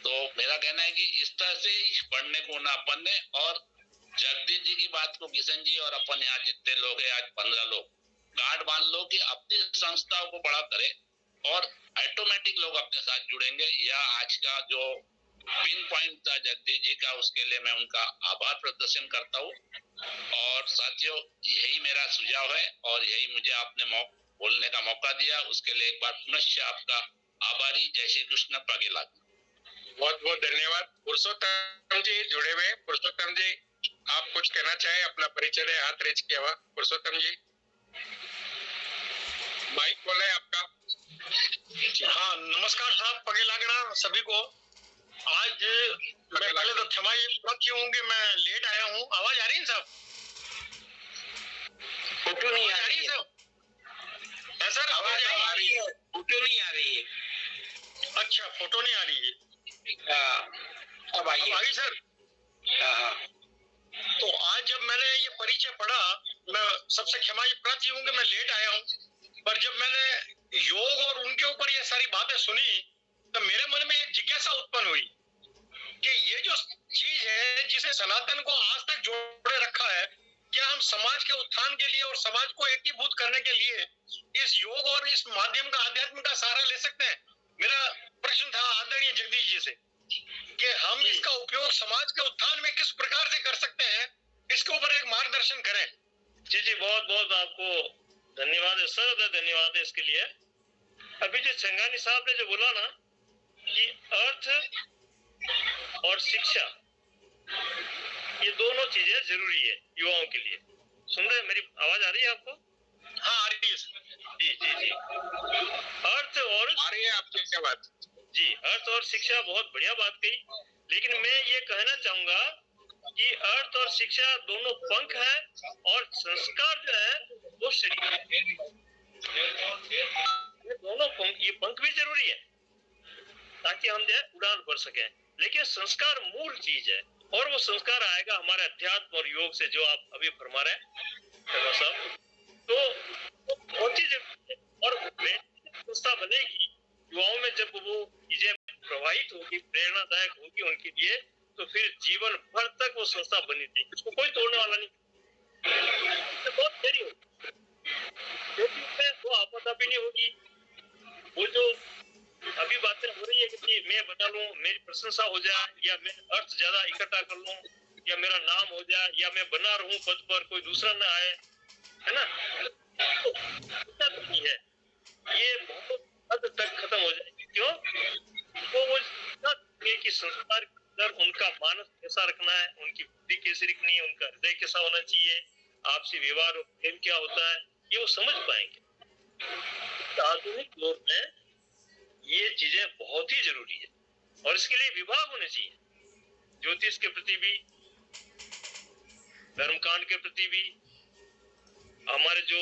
तो मेरा कहना है कि इस तरह से पढ़ने को ना अपन ने, और जगदीश जी की बात को किशन जी और अपन यहाँ जितने लोग हैं आज 15 लोग गांठ बांध लो कि अपनी संस्थाओं को बड़ा करे और ऑटोमेटिक लोग अपने साथ जुड़ेंगे। या आज का जो पिन पॉइंट था जगदीश जी का, उसके लिए मैं उनका आभार प्रदर्शन करता हूँ। और साथियों यही मेरा सुझाव है और यही मुझे आपने बोलने का मौका दिया, उसके लिए एक बार पुनश्च आपका आभारी। जय श्री कृष्ण। पगेला। बहुत बहुत धन्यवाद। पुरुषोत्तम जी जुड़े हुए। पुरुषोत्तम जी आप कुछ कहना चाहे, अपना परिचय है, हाथ रेज किया हुआ। पुरुषोत्तम जी माइक खोले आपका। हाँ नमस्कार साहब, पगे लागना सभी को। आज मैं पहले तो क्षमा क्यों हूँ कि मैं लेट आया हूँ। आवाज आ रही है साहब? फोटो नहीं आ रही है सर, आवाज आ रही है, फोटो नहीं आ रही है। अच्छा फोटो नहीं आ रही है, अब आइए सर। हाँ। तो आज जब मैंने ये परिचय पढ़ा, मैं सबसे क्षमा प्रार्थी हूँ कि मैं लेट आया हूँ, पर जब मैंने योग और उनके ऊपर ये सारी बातें सुनी तो मेरे मन में एक जिज्ञासा उत्पन्न हुई कि ये जो चीज है जिसे सनातन को आज तक जोड़े रखा है, क्या हम समाज के उत्थान के लिए और समाज को एकीभूत करने के लिए इस योग और इस माध्यम का, आध्यात्म का सहारा ले सकते हैं? मेरा प्रश्न था आदरणीय जगदीश जी से कि हम इसका उपयोग समाज के उत्थान में किस प्रकार से कर सकते हैं, इसके ऊपर एक मार्गदर्शन करें। जी जी, बहुत बहुत आपको धन्यवाद है सर, धन्यवाद है इसके लिए। अभी जो चंगानी साहब ने जो बोला ना कि अर्थ और शिक्षा, ये दोनों चीजें जरूरी है युवाओं के लिए। सुन रहे हैं? मेरी आवाज आ रही है आपको? हाँ आ रही है जी जी जी। अर्थ और आ रही है आपकी क्या बात? जी, अर्थ और शिक्षा, बहुत बढ़िया बात कही। लेकिन मैं ये कहना चाहूंगा कि अर्थ और शिक्षा दोनों पंख हैं और संस्कार जो है वो शरीर है। ये दोनों पंख, ये पंख भी जरूरी है ताकि हम जो है उड़ान भर सकें, लेकिन संस्कार मूल चीज है और वो संस्कार आएगा हमारे अध्यात्म और योग से, जो आप अभी फरमा रहे हैं साहब। तो बहुत ही जरूरी है। और संस्था बनेगी युवाओं में, जब वो चीजें प्रभावित होगी, प्रेरणादायक होगी उनके लिए, तो फिर जीवन भर तक वो संस्था बनी रहेगी, उसको कोई तोड़ने वाला नहीं। बहुत देरी होगी क्योंकि उसमें वो आपदा भी नहीं होगी। वो जो अभी बातें हो रही है कि मैं बना लूं, मेरी प्रशंसा हो जाए, या मैं अर्थ ज्यादा इकट्ठा कर लूं, या मेरा नाम हो जाए, या मैं बना रहूं पद पर, कोई दूसरा ना आए, है ना, तो नहीं है, ये बहुत हद तक खत्म हो जाएगी। क्यों? तो वो कि संस्कार के अंदर उनका मानस कैसा रखना है, उनकी बुद्धि कैसी रखनी है, उनका हृदय कैसा होना चाहिए, आपसी व्यवहार और प्रेम क्या होता है, ये वो समझ पाएंगे। आधुनिक दौर में ये चीजें बहुत ही जरूरी है, और इसके लिए विभाग होने चाहिए, ज्योतिष के प्रति भी, धर्मकांड के प्रति भी, हमारे जो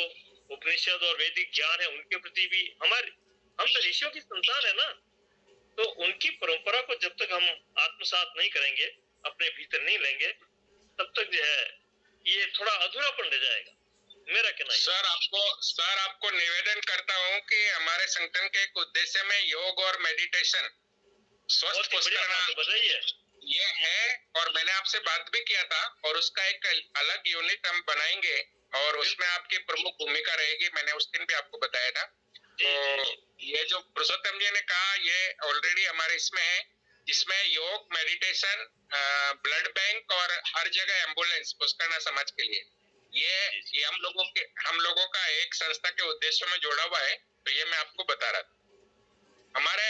उपनिषद और वैदिक ज्ञान है उनके प्रति भी। हम तो ऋषियों की संतान है ना, तो उनकी परंपरा को जब तक हम आत्मसात नहीं करेंगे, अपने भीतर नहीं लेंगे, तब तक जो है ये थोड़ा अधूरापन रह जाएगा, मेरा कहना है। सर आपको निवेदन करता हूँ कि हमारे संगठन के एक उद्देश्य में योग और मेडिटेशन, स्वस्थ पुष्कर बताइए, ये है। और मैंने आपसे बात भी किया था, और उसका एक अलग यूनिट हम बनाएंगे, और उसमें आपकी प्रमुख भूमिका रहेगी। मैंने उस दिन भी आपको बताया था। तो ये जो पुरुषोत्तम जी ने कहा, ये ऑलरेडी हमारे इसमें है, जिसमें योग, मेडिटेशन, ब्लड बैंक और हर जगह एम्बुलेंस पुष्करना समाज के लिए, ये हम लोगों का एक संस्था के उद्देश्यों में जोड़ा हुआ है। तो ये मैं आपको बता रहा था। हमारे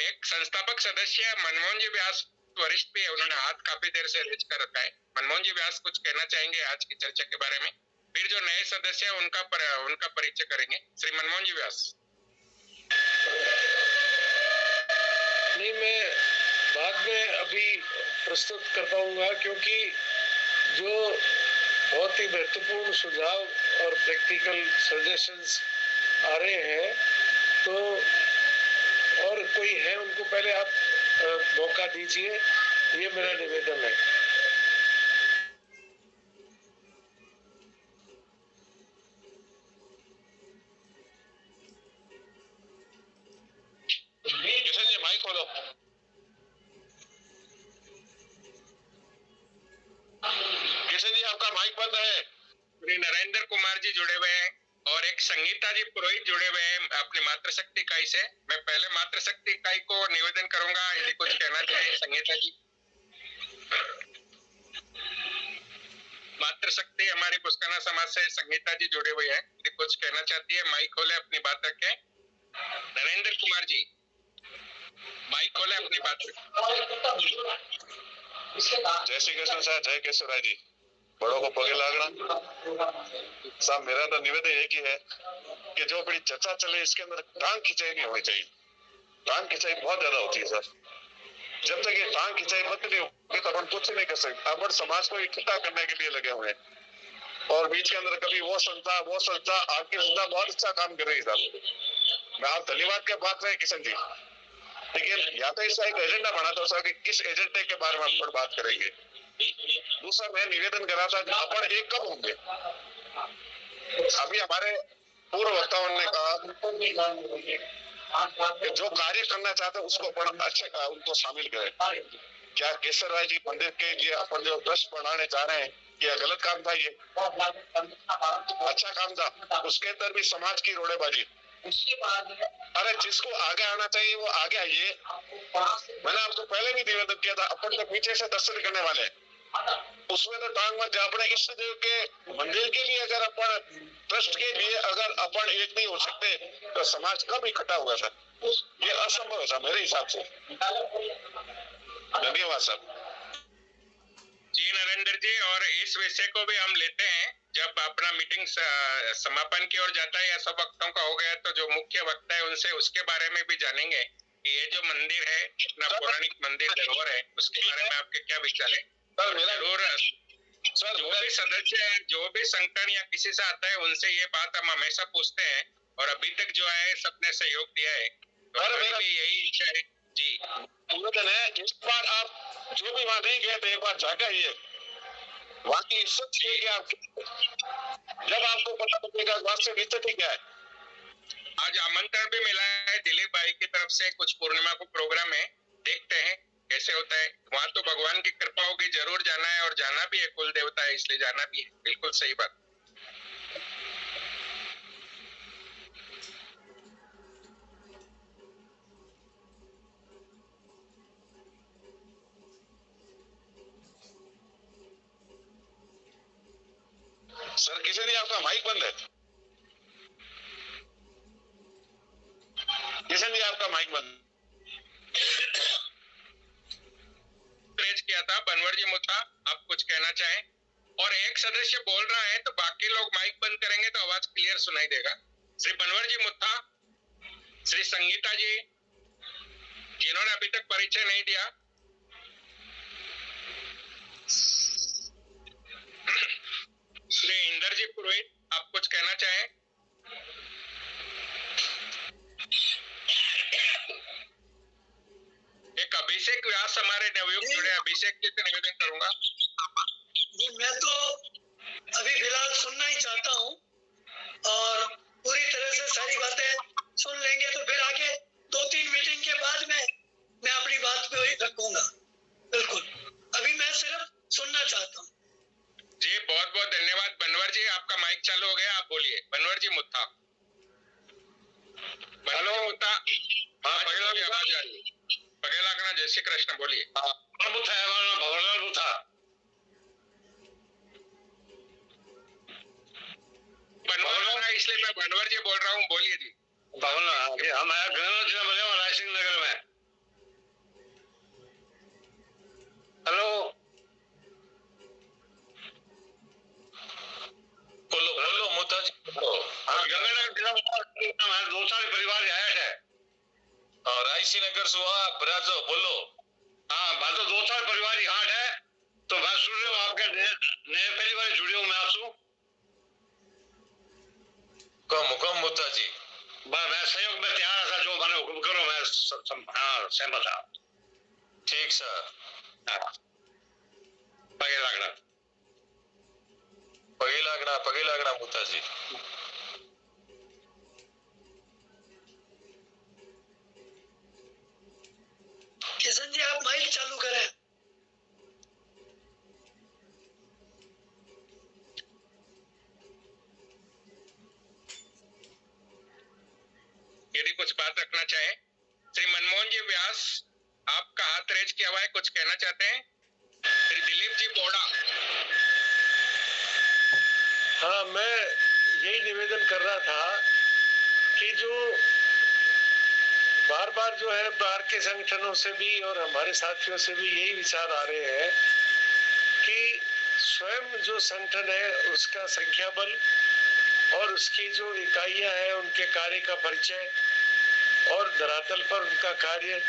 एक संस्थापक सदस्य मनमोहन जी व्यास वरिष्ठ भी है, उन्होंने हाथ काफी देर से रेज कर रखा है। मनमोहन जी व्यास कुछ कहना चाहेंगे आज की चर्चा के बारे में, फिर जो नए सदस्य है उनका परिचय करेंगे। श्री मनमोहन जी व्यास। नहीं, मैं बाद में अभी प्रस्तुत कर पाऊंगा, क्योंकि जो बहुत ही महत्वपूर्ण सुझाव और प्रैक्टिकल सजेशंस आ रहे हैं, तो और कोई है उनको पहले आप मौका दीजिए, ये मेरा निवेदन है। किशन जी माइक खोलो। किशन जी आपका माइक बंद है। श्री नरेंद्र कुमार जी जुड़े हुए हैं, और एक संगीता जी पुरोहित जुड़े हुए हैं अपनी मातृशक्ति इकाई से। मैं पहले मातृशक्ति इकाई को निवेदन करूंगा, यदि कुछ कहना चाहे संगीता जी। मातृशक्ति हमारी पुष्करना समाज से संगीता जी जुड़े हुए हैं, यदि कुछ कहना चाहती है माइक खोले, अपनी बात रखें। नरेंद्र कुमार जी माइक खोले, अपनी बात रखें। जय श्री कृष्ण साहब, जय केशवराय जी, बड़ों को पगे लागना साहब। मेरा तो निवेदन एक ही है कि जो बड़ी चर्चा चले इसके अंदर टांग खिंचाई नहीं होनी चाहिए। टांग खिंचाई बहुत ज्यादा होती है सर। जब तक ये टांग खिंचाई बंद नहीं होगी तो अपन कुछ नहीं कर सकते। अपन समाज को इकट्ठा करने के लिए लगे हुए हैं, और बीच के अंदर कभी वो संस्था आपकी संस्था बहुत अच्छा काम कर रही है साहब। मैं आप धन्यवाद के बात रहे किशन जी, लेकिन या तो इसका एक एजेंडा बनाता हो कि किस एजेंडे के बारे में अपन बात करेंगे। दूसरा मैं निवेदन कर रहा था, अपन एक कब होंगे। अभी हमारे पूर्व वक्ताओं ने कहा कि जो कार्य करना चाहते हैं उसको अपन अच्छे उनको शामिल करें। क्या केशव राय जी मंदिर के लिए अपन जो ट्रस्ट बनाने चाह रहे हैं, ये गलत काम था? ये अच्छा काम था। उसके अंदर भी समाज की रोड़ेबाजी। अरे जिसको आगे आना चाहिए वो आगे आइए। मैंने आपको पहले भी निवेदन किया था, अपन तो पीछे से दर्शन करने वाले हैं, उसमें तो टांग मत। अपने इष्ट देव के मंदिर के लिए अगर अपन ट्रस्ट के लिए अगर अपन एक नहीं हो सकते तो समाज कब इकट्ठा होगा सर? ये असंभव है मेरे हिसाब से। धन्यवाद सर। जी नरेंद्र जी, और इस विषय को भी हम लेते हैं जब अपना मीटिंग समापन की ओर जाता है या सब वक्ताओं का हो गया, तो जो मुख्य वक्ता है उनसे उसके बारे में भी जानेंगे कि ये जो मंदिर है, इतना पौराणिक मंदिर धरोहर है, उसके बारे में आपके क्या विचार है। जरूर सर, जो भी सदस्य है, जो भी संगठन या किसी से आता है, उनसे ये बात हम हमेशा पूछते हैं, और अभी तक जो है सबने सहयोग दिया है। तो मेरा भी यही इच्छा है जी निवेदन है इस बार आप जो भी वहाँ नहीं गए थे एक बार जाकर आइए, वहाँ की इज्जत की आप, जब आपको पता लगेगा वास्तविक स्थिति क्या है। आज आमंत्रण भी मिला है दिलीप भाई की तरफ से, कुछ पूर्णिमा को प्रोग्राम है, देखते हैं कैसे होता है। वहाँ तो भगवान की कृपा होगी, जरूर जाना है, और जाना भी है, कुल देवता है इसलिए जाना भी है। बिल्कुल सही बात। सर किसी दिन आपका माइक बंद है, किसी दिन आपका माइक बंद किया था बनवर जी मुद्दा, आप कुछ कहना चाहें? और एक सदस्य बोल रहा है तो बाकी लोग माइक बंद करेंगे तो आवाज क्लियर सुनाई देगा। श्री बनवर जी मुद्दा, श्री संगीता जी जिन्होंने अभी तक परिचय नहीं दिया, श्री इंदर जी पुरोहित, आप कुछ कहना चाहें? एक अभिषेक व्यास हमारे नवयुक्त जुड़े, अभिषेक जी से निवेदन करूंगा। मैं तो अभी फिलहाल सुनना ही चाहता हूँ और पूरी तरह से सारी बातें सुन लेंगे तो फिर आगे 2-3 मीटिंग के बाद मैं अपनी बात पे रखूंगा। बिल्कुल, अभी मैं सिर्फ सुनना चाहता हूँ। जी बहुत बहुत धन्यवाद। बनवर जी आपका माइक चालू हो गया, आप बोलिए। बनवर जी मुद्दा, हेलो मुद्दा, हाँ पगेला की आवाज आ रही है। पगेला का जय श्री कृष्ण, बोलिए। बुथा है, हमारा नाम भवरलाल बुथा। बनवर इसलिए मैं बनवर जी बोल रहा हूँ, बोलिए जी। हम आया गणराज जिला बने राय सिंह नगर में। हेलो बोलो बोलो मुद्दा जी बोलो। हाँ गंगानगर जिला में 2 साल परिवार आया है और रायसी नगर सुहा बराजो बोलो। हाँ बात 2 साल परिवार यहाँ है, तो मैं सुन रही हूँ आपके नए पहली बार जुड़े हूँ मैं आपसे। हुक्म मुद्दा जी, मैं सहयोग में तैयार था, जो मैंने हुक्म करो मैं सहमत था। ठीक सर। पगे लागना पगे लागना मुद्दा जी। किशन जी आप माइक चालू करें। यदि कुछ बात रखना चाहे, श्री मनमोहन जी व्यास आपका हाथ रेज किया हुआ है, कुछ कहना चाहते हैं? श्री दिलीप जी बोड़ा। हाँ, मैं यही निवेदन कर रहा था कि जो बार बार जो है बाहर के संगठनों से भी और हमारे साथियों से भी यही विचार आ रहे हैं कि स्वयं जो संगठन है उसका संख्या बल और उसकी जो इकाइयां हैं उनके कार्य का परिचय और धरातल पर उनका कार्य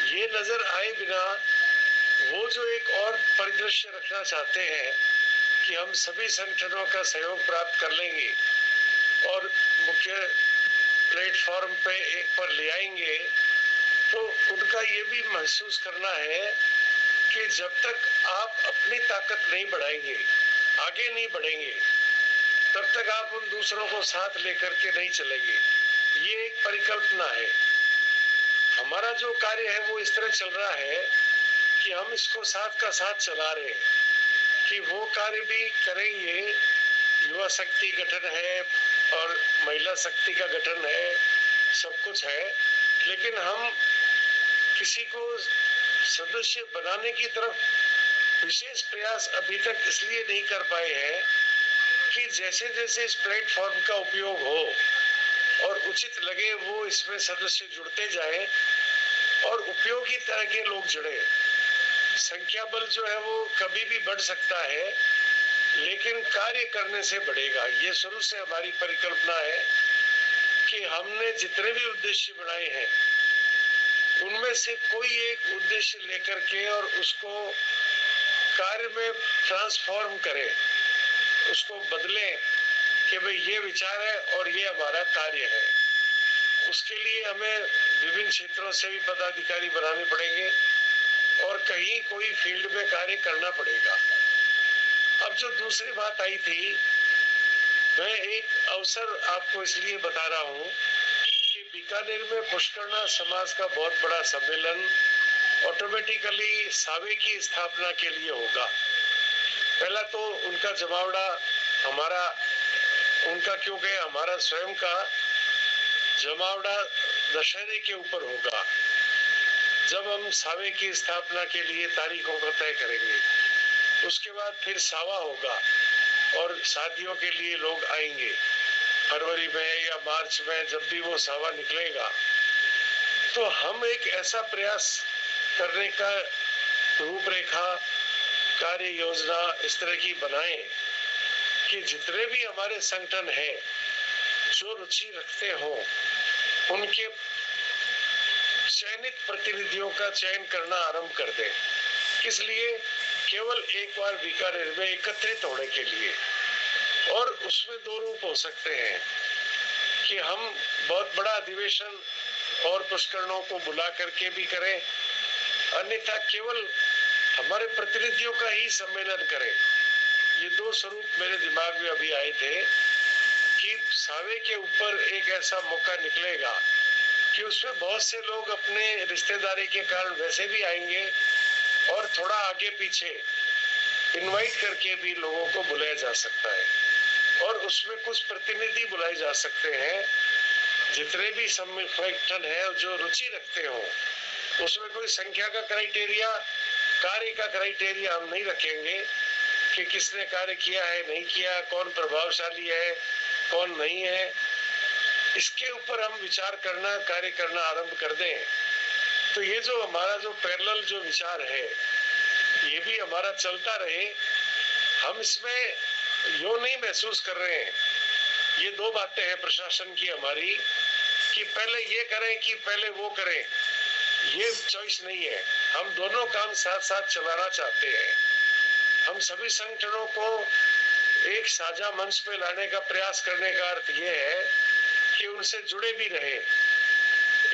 ये नजर आए बिना वो जो एक और परिदृश्य रखना चाहते हैं कि हम सभी संगठनों का सहयोग प्राप्त कर लेंगे और मुख्य प्लेटफॉर्म पे एक पर ले आएंगे, तो उनका ये भी महसूस करना है कि जब तक आप अपनी ताकत नहीं बढ़ाएंगे, आगे नहीं बढ़ेंगे, तब तक आप उन दूसरों को साथ लेकर के नहीं चलेंगे। ये एक परिकल्पना है। हमारा जो कार्य है वो इस तरह चल रहा है कि हम इसको साथ का साथ चला रहे हैं कि वो कार्य भी करेंगे। युवा शक्ति गठन है और महिला शक्ति का गठन है, सब कुछ है, लेकिन हम किसी को सदस्य बनाने की तरफ विशेष प्रयास अभी तक इसलिए नहीं कर पाए हैं कि जैसे जैसे इस प्लेटफॉर्म का उपयोग हो और उचित लगे वो इसमें सदस्य जुड़ते जाए और उपयोगी तरह के लोग जुड़े। संख्या बल जो है वो कभी भी बढ़ सकता है, लेकिन कार्य करने से बढ़ेगा। ये शुरू से हमारी परिकल्पना है कि हमने जितने भी उद्देश्य बनाए हैं उनमें से कोई एक उद्देश्य लेकर के और उसको कार्य में ट्रांसफॉर्म करें, उसको बदलें कि भाई ये विचार है और ये हमारा कार्य है। उसके लिए हमें विभिन्न क्षेत्रों से भी पदाधिकारी बनाने पड़ेंगे और कहीं कोई फील्ड में कार्य करना पड़ेगा। अब जो दूसरी बात आई थी, मैं एक अवसर आपको इसलिए बता रहा हूँ कि बीकानेर में पुष्करना समाज का बहुत बड़ा सम्मेलन ऑटोमेटिकली सावे की स्थापना के लिए होगा। पहला तो उनका जमावड़ा हमारा, उनका क्योंकि हमारा स्वयं का जमावड़ा दशहरे के ऊपर होगा, जब हम सावे की स्थापना के लिए तारीखों को तय करेंगे। उसके बाद फिर सावा होगा और शादियों के लिए लोग आएंगे फरवरी में या मार्च में, जब भी वो सावा निकलेगा। तो हम एक ऐसा प्रयास करने का रूपरेखा, कार्य योजना इस तरह की बनाएं कि जितने भी हमारे संगठन हैं जो रुचि रखते हो, उनके चयनित प्रतिनिधियों का चयन करना आरंभ कर दें। किस लिए? केवल एक बार बीकानेर में एकत्रित होने के लिए। और उसमें दो रूप हो सकते हैं कि हम बहुत बड़ा अधिवेशन और पुष्करणों को बुला करके भी करें, अन्यथा केवल हमारे प्रतिनिधियों का ही सम्मेलन करें। ये दो स्वरूप मेरे दिमाग में अभी आए थे कि सावे के ऊपर एक ऐसा मौका निकलेगा कि उसमें बहुत से लोग अपने रिश्तेदारी के कारण वैसे भी आएंगे और थोड़ा आगे पीछे इनवाइट करके भी लोगों को बुलाया जा सकता है और उसमें कुछ प्रतिनिधि बुलाए जा सकते हैं। जितने भी संगठन है जो रुचि रखते हो, उसमें कोई संख्या का क्राइटेरिया, कार्य का क्राइटेरिया हम नहीं रखेंगे कि किसने कार्य किया है नहीं किया, कौन प्रभावशाली है कौन नहीं है। इसके ऊपर हम विचार करना, कार्य करना आरंभ कर दें। तो ये जो हमारा जो पैरेलल जो विचार है, ये भी हमारा चलता रहे। हम इसमें यो नहीं महसूस कर रहे हैं। ये दो बातें हैं प्रशासन की हमारी कि पहले ये करें कि पहले वो करें, ये चॉइस नहीं है। हम दोनों काम साथ साथ चलाना चाहते हैं। हम सभी संगठनों को एक साझा मंच पे लाने का प्रयास करने का अर्थ ये है कि उनसे जुड़े भी रहे,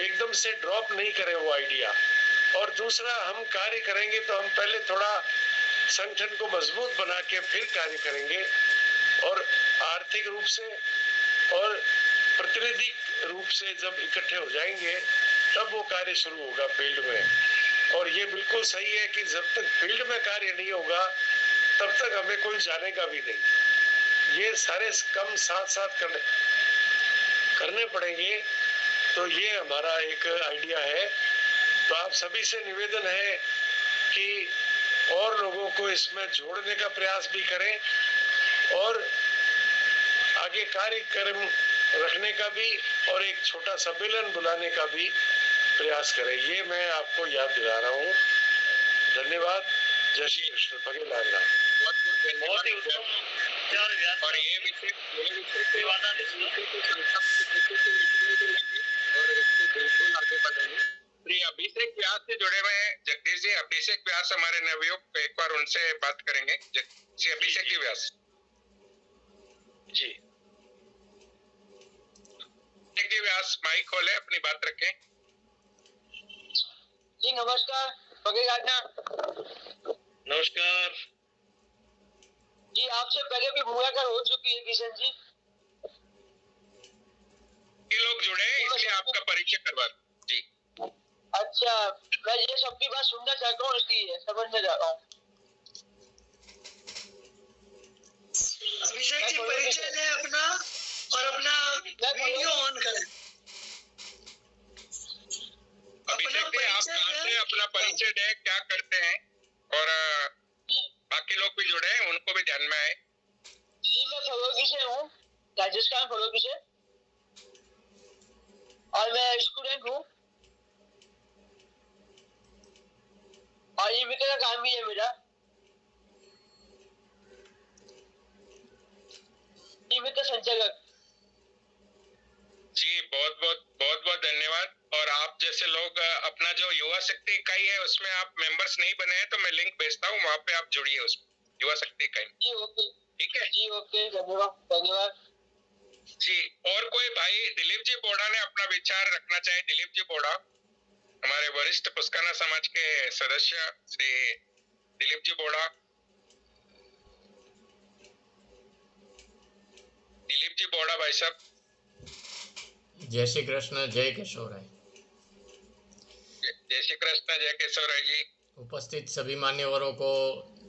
एकदम से ड्रॉप नहीं करें वो आइडिया। और दूसरा, हम कार्य करेंगे तो हम पहले थोड़ा संगठन को मजबूत बना के फिर कार्य करेंगे और आर्थिक रूप से और प्रतिनिधि रूप से जब इकट्ठे हो जाएंगे तब वो कार्य शुरू होगा फील्ड में। और ये बिल्कुल सही है कि जब तक फील्ड में कार्य नहीं होगा तब तक हमें कोई जानेगा भी नहीं। ये सारे कम साथ साथ करने पड़ेंगे। तो ये हमारा एक आइडिया है। तो आप सभी से निवेदन है कि और लोगों को इसमें जोड़ने का प्रयास भी करें और आगे कार्यक्रम रखने का भी और एक छोटा सम्मेलन बुलाने का भी प्रयास करें। ये मैं आपको याद दिला रहा हूँ। धन्यवाद। जय श्री कृष्ण। पगे लाल राम। बहुत ही उत्तम विचार व्यास और ये विषय और इसको बिल्कुल आगे बढ़ेंगे। श्री अभिषेक व्यास से जुड़े हुए हैं जगदीश जी। अभिषेक व्यास हमारे नवयुवक, एक बार उनसे बात करेंगे। श्री अभिषेक जी व्यास जी। जी व्यास, माइक खोले, अपनी बात रखें। जी नमस्कार। पगे राजा। नमस्कार जी, आपसे पहले भी मुलाकात हो चुकी है किशन जी। ये लोग जुड़े हैं इसलिए आपका परिचय करवा जी। अच्छा, मैं ये सबकी बात सुनना चाहता हूँ, इसलिए समझना चाहता हूँ। अभिषेक जी परिचय दें अपना और अपना वीडियो ऑन करें। अभिषेक जी, आप कहाँ से अपना परिचय दें, क्या करते हैं और बाकी लोग भी जुड़े हैं, उनको भी ध्यान में आए। जी, मैं फरोगी से हूँ, राजस्थान फरोगी से, और मैं स्टूडेंट हूँ और ये का काम भी है मेरा। जीविका संचालक जी, बहुत धन्यवाद। और आप जैसे लोग अपना जो युवा शक्ति इकाई है उसमें आप मेंबर्स नहीं बने हैं तो मैं लिंक भेजता हूँ, वहाँ पे आप जुड़िए उसमें, युवा शक्ति इकाई। जी ओके। ठीक है जी ओके, धन्यवाद धन्यवाद। जी, और कोई भाई दिलीप जी बोड़ा ने अपना विचार रखना चाहे? दिलीप जी बोड़ा, हमारे वरिष्ठ पुष्करना समाज के सदस्य श्री दिलीप जी बोड़ा। दिलीप जी बोड़ा भाई साहब। जय श्री कृष्ण, जय केशवराय। जय श्री कृष्ण, जय केशवराय जी। उपस्थित सभी मान्यवरों को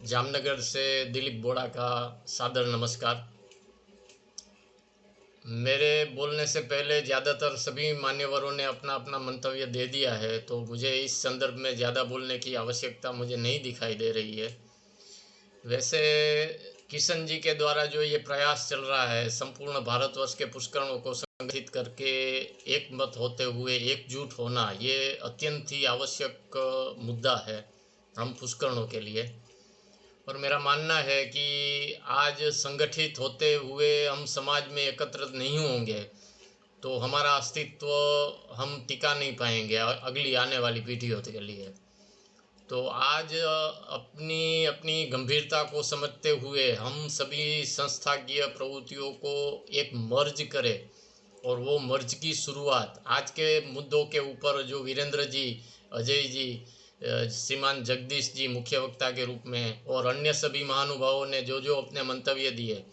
जामनगर से दिलीप बोड़ा का सादर नमस्कार। मेरे बोलने से पहले ज़्यादातर सभी मान्यवरों ने अपना अपना मंतव्य दे दिया है, तो मुझे इस संदर्भ में ज़्यादा बोलने की आवश्यकता मुझे नहीं दिखाई दे रही है। वैसे किशन जी के द्वारा जो ये प्रयास चल रहा है संपूर्ण भारतवर्ष के पुष्करणों को संगठित करके एक मत होते हुए एकजुट होना, ये अत्यंत ही आवश्यक मुद्दा है हम पुष्करणों के लिए। और मेरा मानना है कि आज संगठित होते हुए हम समाज में एकत्र नहीं होंगे तो हमारा अस्तित्व हम टिका नहीं पाएंगे अगली आने वाली पीढ़ियों के लिए। तो आज अपनी अपनी गंभीरता को समझते हुए हम सभी संस्थाकीय प्रवृत्तियों को एक मर्ज करें, और वो मर्ज की शुरुआत आज के मुद्दों के ऊपर जो वीरेंद्र जी, अजय जी, श्रीमान जगदीश जी मुख्य वक्ता के रूप में और अन्य सभी महानुभावों ने जो जो अपने मंतव्य दिए,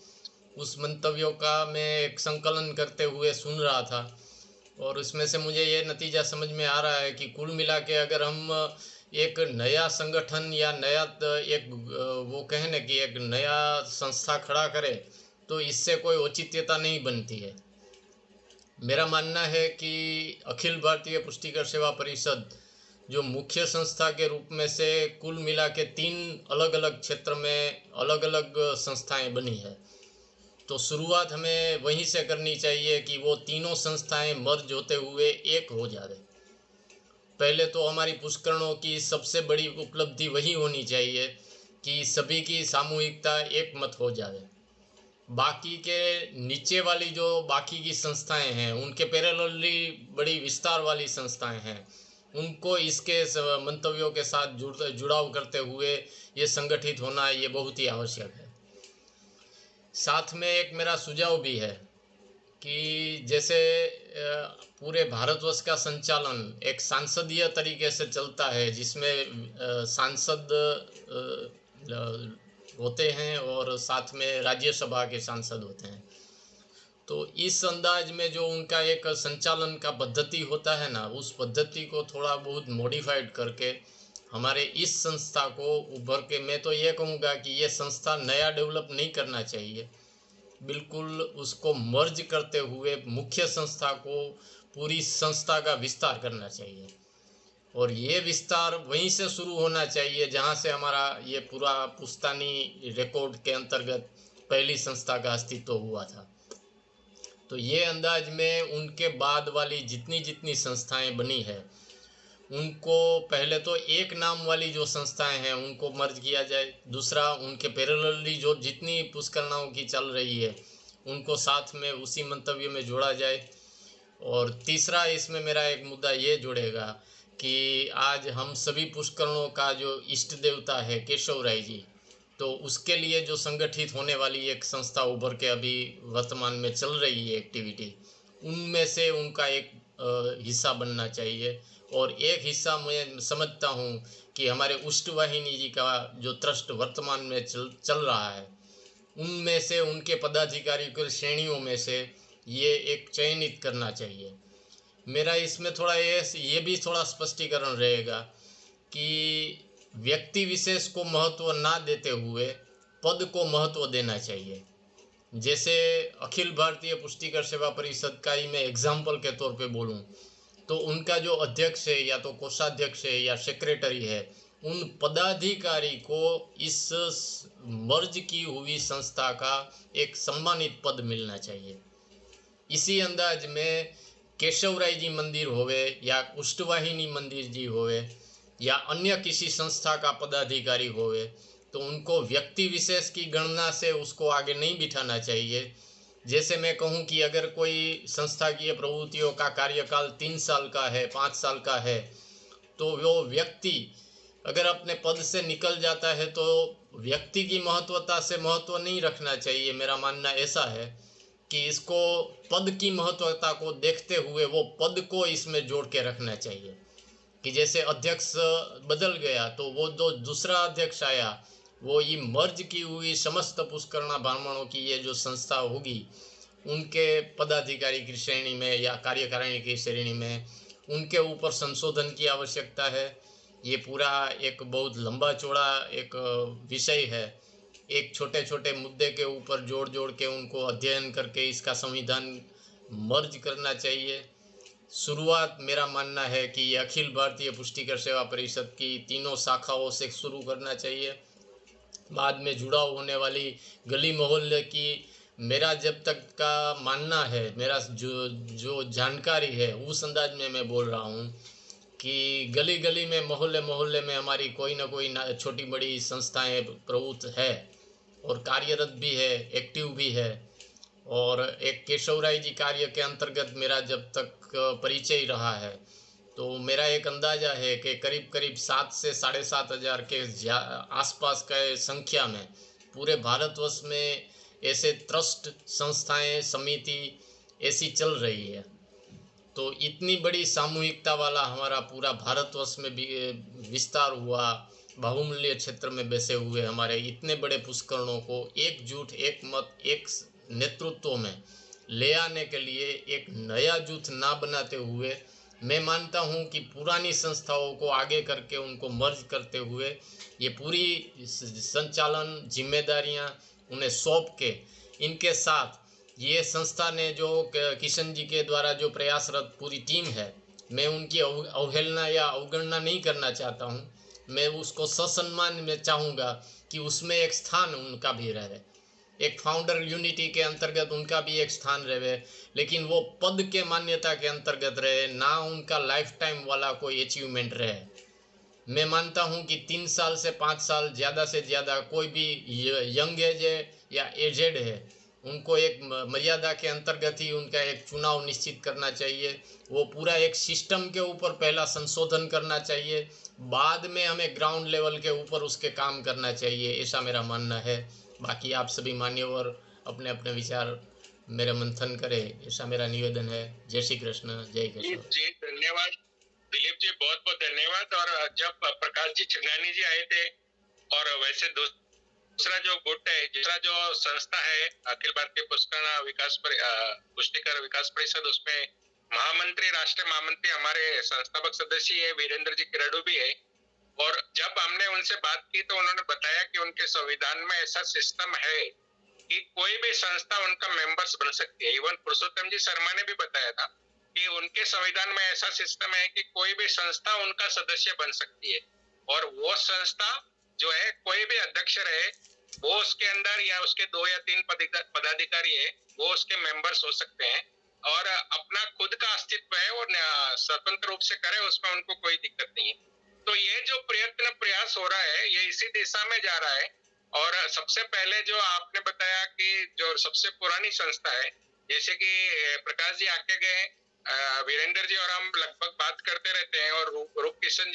उस मंतव्यों का मैं एक संकलन करते हुए सुन रहा था, और उसमें से मुझे ये नतीजा समझ में आ रहा है कि कुल मिला के अगर हम एक नया संगठन या नया एक वो कहने की एक नया संस्था खड़ा करें तो इससे कोई औचित्यता नहीं बनती है। मेरा मानना है कि अखिल भारतीय पुष्टिकर सेवा परिषद जो मुख्य संस्था के रूप में से कुल मिला के 3 अलग अलग क्षेत्र में अलग अलग संस्थाएं बनी है, तो शुरुआत हमें वहीं से करनी चाहिए कि वो तीनों संस्थाएं मर्ज होते हुए एक हो जाए। पहले तो हमारी पुष्करणों की सबसे बड़ी उपलब्धि वही होनी चाहिए कि सभी की सामूहिकता एक मत हो जाए। बाकी के नीचे वाली जो बाकी की संस्थाएं हैं उनके पैरेलली बड़ी विस्तार वाली संस्थाएं हैं, उनको इसके मंतव्यों के साथ जुड़ाव करते हुए ये संगठित होना ये बहुत ही आवश्यक है। साथ में एक मेरा सुझाव भी है कि जैसे पूरे भारतवर्ष का संचालन एक सांसदीय तरीके से चलता है, जिसमें सांसद होते हैं और साथ में राज्यसभा के सांसद होते हैं, तो इस अंदाज में जो उनका एक संचालन का पद्धति होता है ना, उस पद्धति को थोड़ा बहुत मॉडिफाइड करके हमारे इस संस्था को उभर के, मैं तो ये कहूँगा कि ये संस्था नया डेवलप नहीं करना चाहिए, बिल्कुल उसको मर्ज करते हुए मुख्य संस्था को पूरी संस्था का विस्तार करना चाहिए, और ये विस्तार वहीं से शुरू होना चाहिए जहाँ से हमारा ये पूरा पुश्तैनी रिकॉर्ड के अंतर्गत पहली संस्था का अस्तित्व हुआ था। तो ये अंदाज में उनके बाद वाली जितनी संस्थाएं बनी है उनको पहले तो एक नाम वाली जो संस्थाएं हैं उनको मर्ज किया जाए, दूसरा उनके पैरेलली जो जितनी पुष्करणाओं की चल रही है उनको साथ में उसी मंतव्य में जोड़ा जाए, और तीसरा इसमें मेरा एक मुद्दा ये जुड़ेगा कि आज हम सभी पुष्करणों का जो इष्ट देवता है केशवराय जी, तो उसके लिए जो संगठित होने वाली एक संस्था उभर के अभी वर्तमान में चल रही है एक्टिविटी, उनमें से उनका एक हिस्सा बनना चाहिए। और एक हिस्सा मैं समझता हूँ कि हमारे उष्टवाहिनी जी का जो ट्रस्ट वर्तमान में चल रहा है, उनमें से उनके पदाधिकारी की श्रेणियों में से ये एक चयनित करना चाहिए। मेरा इसमें थोड़ा ये भी थोड़ा स्पष्टीकरण रहेगा कि व्यक्ति विशेष को महत्व ना देते हुए पद को महत्व देना चाहिए। जैसे अखिल भारतीय पुष्टिकर सेवा परिषद का ही मैं एग्जाम्पल के तौर पे बोलूं तो उनका जो अध्यक्ष है या तो कोषाध्यक्ष है या सेक्रेटरी है, उन पदाधिकारी को इस मर्ज की हुई संस्था का एक सम्मानित पद मिलना चाहिए। इसी अंदाज में केशवराय जी मंदिर होवे या उष्टवाहिनी मंदिर जी होवे या अन्य किसी संस्था का पदाधिकारी होवे, तो उनको व्यक्ति विशेष की गणना से उसको आगे नहीं बिठाना चाहिए। जैसे मैं कहूँ कि अगर कोई संस्थाकीय प्रवृत्तियों का कार्यकाल 3 साल का है, 5 साल का है, तो वो व्यक्ति अगर अपने पद से निकल जाता है तो व्यक्ति की महत्वता से महत्व नहीं रखना चाहिए। मेरा मानना ऐसा है कि इसको पद की महत्वता को देखते हुए वो पद को इसमें जोड़ के रखना चाहिए कि जैसे अध्यक्ष बदल गया तो वो जो दूसरा अध्यक्ष आया वो ये मर्ज की हुई समस्त पुष्करणा ब्राह्मणों की ये जो संस्था होगी उनके पदाधिकारी की श्रेणी में या कार्यकारिणी की श्रेणी में उनके ऊपर संशोधन की आवश्यकता है। ये पूरा एक बहुत लंबा चौड़ा एक विषय है। एक छोटे छोटे मुद्दे के ऊपर जोड़ जोड़ के उनको अध्ययन करके इसका संविधान मर्ज करना चाहिए। शुरुआत मेरा मानना है कि ये अखिल भारतीय पुष्टिकर सेवा परिषद की तीनों शाखाओं से शुरू करना चाहिए। बाद में जुड़ाव होने वाली गली मोहल्ले की मेरा जब तक का मानना है, मेरा जो जानकारी है उस अंदाज में मैं बोल रहा हूँ कि गली गली में मोहल्ले मोहल्ले में हमारी कोई ना कोई छोटी बड़ी संस्थाएं प्रवृत्त है और कार्यरत भी है, एक्टिव भी है। और एक केशवराय जी कार्य के अंतर्गत मेरा जब तक परिचय रहा है तो मेरा एक अंदाज़ा है कि करीब करीब 7 से 7.5 हज़ार के आसपास के संख्या में पूरे भारतवर्ष में ऐसे ट्रस्ट संस्थाएं समिति ऐसी चल रही है। तो इतनी बड़ी सामूहिकता वाला हमारा पूरा भारतवर्ष में भी विस्तार हुआ, बाहुल्य क्षेत्र में बसे हुए हमारे इतने बड़े पुष्करणों को एकजुट, एक मत, एक नेतृत्व में ले आने के लिए एक नया जूथ ना बनाते हुए मैं मानता हूं कि पुरानी संस्थाओं को आगे करके उनको मर्ज करते हुए ये पूरी संचालन जिम्मेदारियां उन्हें सौंप के इनके साथ ये संस्था ने जो किशन जी के द्वारा जो प्रयासरत पूरी टीम है, मैं उनकी अवहेलना या अवगणना नहीं करना चाहता हूं। मैं उसको ससम्मान में चाहूँगा कि उसमें एक स्थान उनका भी रहे, एक फाउंडर यूनिटी के अंतर्गत उनका भी एक स्थान रहे, लेकिन वो पद के मान्यता के अंतर्गत रहे, ना उनका लाइफ टाइम वाला कोई अचीवमेंट रहे। मैं मानता हूं कि 3 साल से 5 साल ज़्यादा से ज़्यादा कोई भी यंग एज है या एजेड है उनको एक मर्यादा के अंतर्गत ही उनका एक चुनाव निश्चित करना चाहिए। वो पूरा एक सिस्टम के ऊपर पहला संशोधन करना चाहिए, बाद में हमें ग्राउंड लेवल के ऊपर उसके काम करना चाहिए, ऐसा मेरा मानना है। बाकी आप सभी मान्यवर अपने अपने विचार मेरे मंथन करें, ऐसा मेरा निवेदन है। जय श्री कृष्ण, जय केशव जी। धन्यवाद दिलीप जी, बहुत बहुत धन्यवाद। और जब प्रकाश जी चिंगानी जी आए थे और वैसे दूसरा जो गुट है, दूसरा जो संस्था है अखिल भारतीय पुष्टिकर विकास परिषद, उसमें महामंत्री, राष्ट्रीय महामंत्री हमारे संस्थापक सदस्य है वीरेंद्र जी किरडू भी है। और जब हमने उनसे बात की तो उन्होंने बताया कि उनके संविधान में ऐसा सिस्टम है कि कोई भी संस्था उनका मेंबर्स बन सकती है। इवन पुरुषोत्तम जी शर्मा ने भी बताया था कि उनके संविधान में ऐसा सिस्टम है कि कोई भी संस्था उनका सदस्य बन सकती है और वो संस्था जो है कोई भी अध्यक्ष रहे वो उसके अंदर या उसके 2 या 3 पदाधिकारी है वो उसके मेंबर्स हो सकते हैं और अपना खुद का अस्तित्व है वो स्वतंत्र रूप से करे, उसमें उनको कोई दिक्कत नहीं है। तो ये जो प्रयास हो रहा है ये इसी दिशा में जा रहा है। और सबसे पहले जो आपने बताया कि जो सबसे पुरानी संस्था है, जैसे कि प्रकाश जी आके गए, वीरेंद्र जी और हम लगभग बात करते रहते हैं और रूप किशोर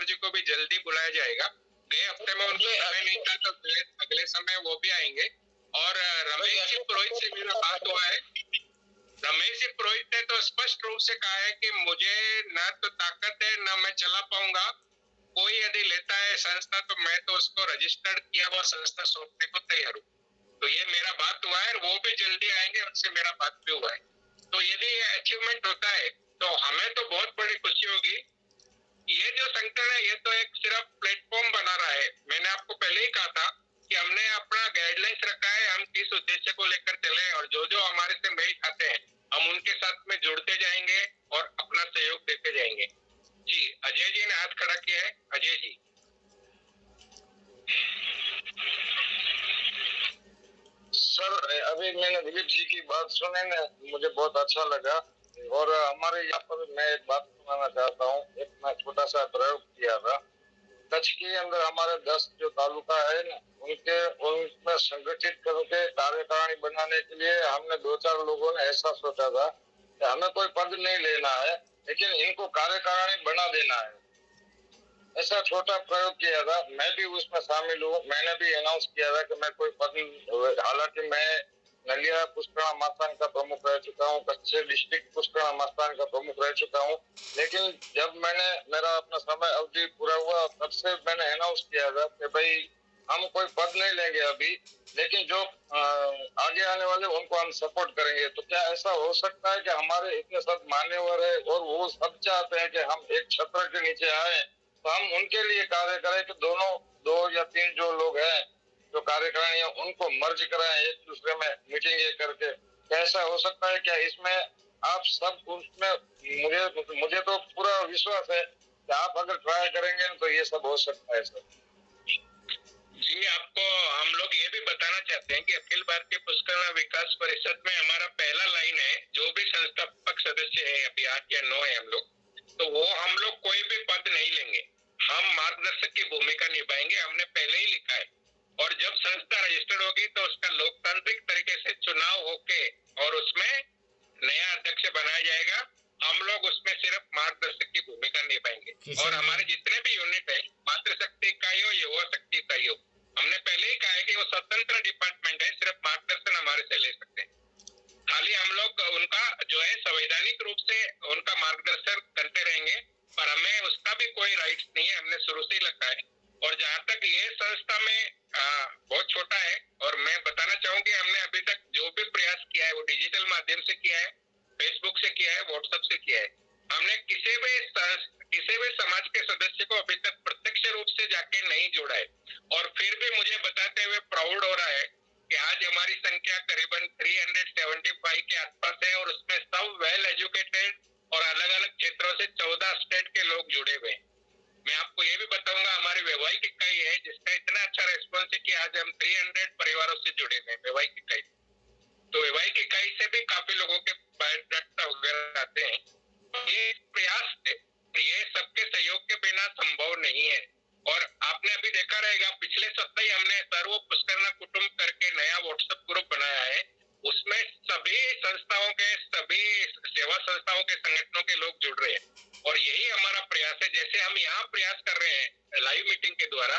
जी को भी जल्दी बुलाया जाएगा। गए हफ्ते में उनके समय नहीं था तो अगले समय वो भी आएंगे। और रमेश जी पुरोहित से मेरा बात हुआ है। रमेश जी पुरोहित ने तो स्पष्ट रूप से कहा है कि मुझे न तो ताकत है न मैं चला पाऊंगा, कोई यदि लेता है संस्था तो मैं तो उसको रजिस्टर्ड किया हुआ संस्था सौंपने को तैयार हूँ। तो ये मेरा बात हुआ है, वो भी जल्दी आएंगे, उनसे मेरा बात भी हुआ है। तो यदि अचीवमेंट होता है तो हमें तो बहुत बड़ी खुशी होगी। ये जो संगठन है ये तो एक सिर्फ प्लेटफॉर्म बना रहा है। मैंने आपको पहले ही कहा था कि हमने अपना गाइडलाइंस रखा है, हम किस उद्देश्य को लेकर चले और जो जो हमारे से मेल खाते हैं हम उनके साथ में जुड़ते जाएंगे और अपना सहयोग देते जाएंगे। जी, अजय जी ने हाथ खड़ा किया है। अजय जी। सर, अभी मैंने दिलीप जी की बात सुनी ना, मुझे बहुत अच्छा लगा। और हमारे यहाँ पर मैं एक बात सुनाना चाहता हूँ। एक मैं छोटा सा प्रयोग किया था कच्छ के अंदर, हमारे 10 जो तालुका है ना उनमें संगठित करके कार्यकारिणी बनाने के लिए हमने 2-4 लोगों ने ऐसा सोचा था कि हमें कोई पद नहीं लेना है लेकिन इनको कार्यकारिणी बना देना है। ऐसा छोटा प्रयोग किया था, मैं भी उसमें शामिल हूँ। मैंने भी अनाउंस किया था कि मैं कोई पद, हालांकि मैं नलिया पुष्करण आस्थान का प्रमुख रह चुका हूँ, कच्छ डिस्ट्रिक्ट पुष्करण आस्थान का प्रमुख रह चुका हूँ। लेकिन जब मैंने मेरा अपना समय अवधि पूरा हुआ तब से मैंने अनाउंस किया था कि भाई हम कोई पद नहीं लेंगे अभी, लेकिन जो आगे आने वाले उनको हम सपोर्ट करेंगे। तो क्या ऐसा हो सकता है कि हमारे इतने सब मान्यवर है और वो सब चाहते हैं कि हम एक छत्र के नीचे आए, तो हम उनके लिए कार्य करें कि दोनों 2 या 3 जो लोग हैं जो कार्यकारिणी है उनको मर्ज कराएं एक दूसरे में मीटिंग ये करके। कैसा हो सकता है? क्या इसमें आप सब उसमें मुझे तो पूरा विश्वास है कि आप अगर ट्राई करेंगे तो ये सब हो सकता है सर। जी, आपको हम लोग ये भी बताना चाहते हैं कि अखिल भारतीय पुष्करण विकास परिषद में हमारा पहला लाइन है, जो भी संस्थापक सदस्य है, अभी 8 या 9 है हम लोग, तो वो हम लोग कोई भी पद नहीं लेंगे, हम मार्गदर्शक की भूमिका निभाएंगे, हमने पहले ही लिखा है। और जब संस्था रजिस्टर्ड होगी तो उसका लोकतांत्रिक तरीके से चुनाव होके और उसमें नया अध्यक्ष बनाया जाएगा। हम लोग उसमें सिर्फ मार्गदर्शक की भूमिका निभाएंगे। और हमारे जितने भी यूनिट है, मातृशक्ति इकाई हो, युवा शक्ति इकाई हो, हमने पहले ही कहा है कि वो स्वतंत्र डिपार्टमेंट है, सिर्फ मार्गदर्शन हमारे से ले सकते हैं। खाली हम लोग उनका जो है संवैधानिक रूप से उनका मार्गदर्शन करते रहेंगे, पर हमें उसका भी कोई राइट्स नहीं है, हमने शुरू से ही रखा है। और जहाँ तक ये संस्था में बहुत छोटा है, और मैं बताना चाहूंगी हमने अभी तक जो भी प्रयास किया है वो डिजिटल माध्यम से किया है, फेसबुक से किया है, व्हाट्सएप से किया है। हमने किसी भी समाज के सदस्य को अभी तक प्रत्यक्ष रूप से जाके नहीं जोड़ा है। और फिर भी मुझे बताते हुए प्राउड हो रहा है कि आज हमारी संख्या करीबन 375 के आसपास है, और उसमें सब वेल एजुकेटेड और अलग अलग क्षेत्रों से 14 स्टेट के लोग जुड़े हुए हैं। मैं आपको ये भी बताऊंगा, हमारी वैवाहिक इकाई है जिसका इतना अच्छा रेस्पॉन्स है कि आज हम 300 परिवारों से जुड़े हुए हैं वैवाहिक इकाई। तो वैवाहिक इकाई से भी काफी लोगों के बायोडाटा वगैरह आते हैं। ये प्रयास है, ये सबके सहयोग के बिना संभव नहीं है। और आपने अभी देखा रहेगा, पिछले सप्ताह ही हमने सर्व पुष्करण कुटुंब करके नया व्हाट्सएप ग्रुप बनाया है। उसमें सभी संस्थाओं के, सभी सेवा संस्थाओं के, संगठनों के लोग जुड़ रहे हैं। और यही हमारा प्रयास है, जैसे हम यहाँ प्रयास कर रहे हैं लाइव मीटिंग के द्वारा,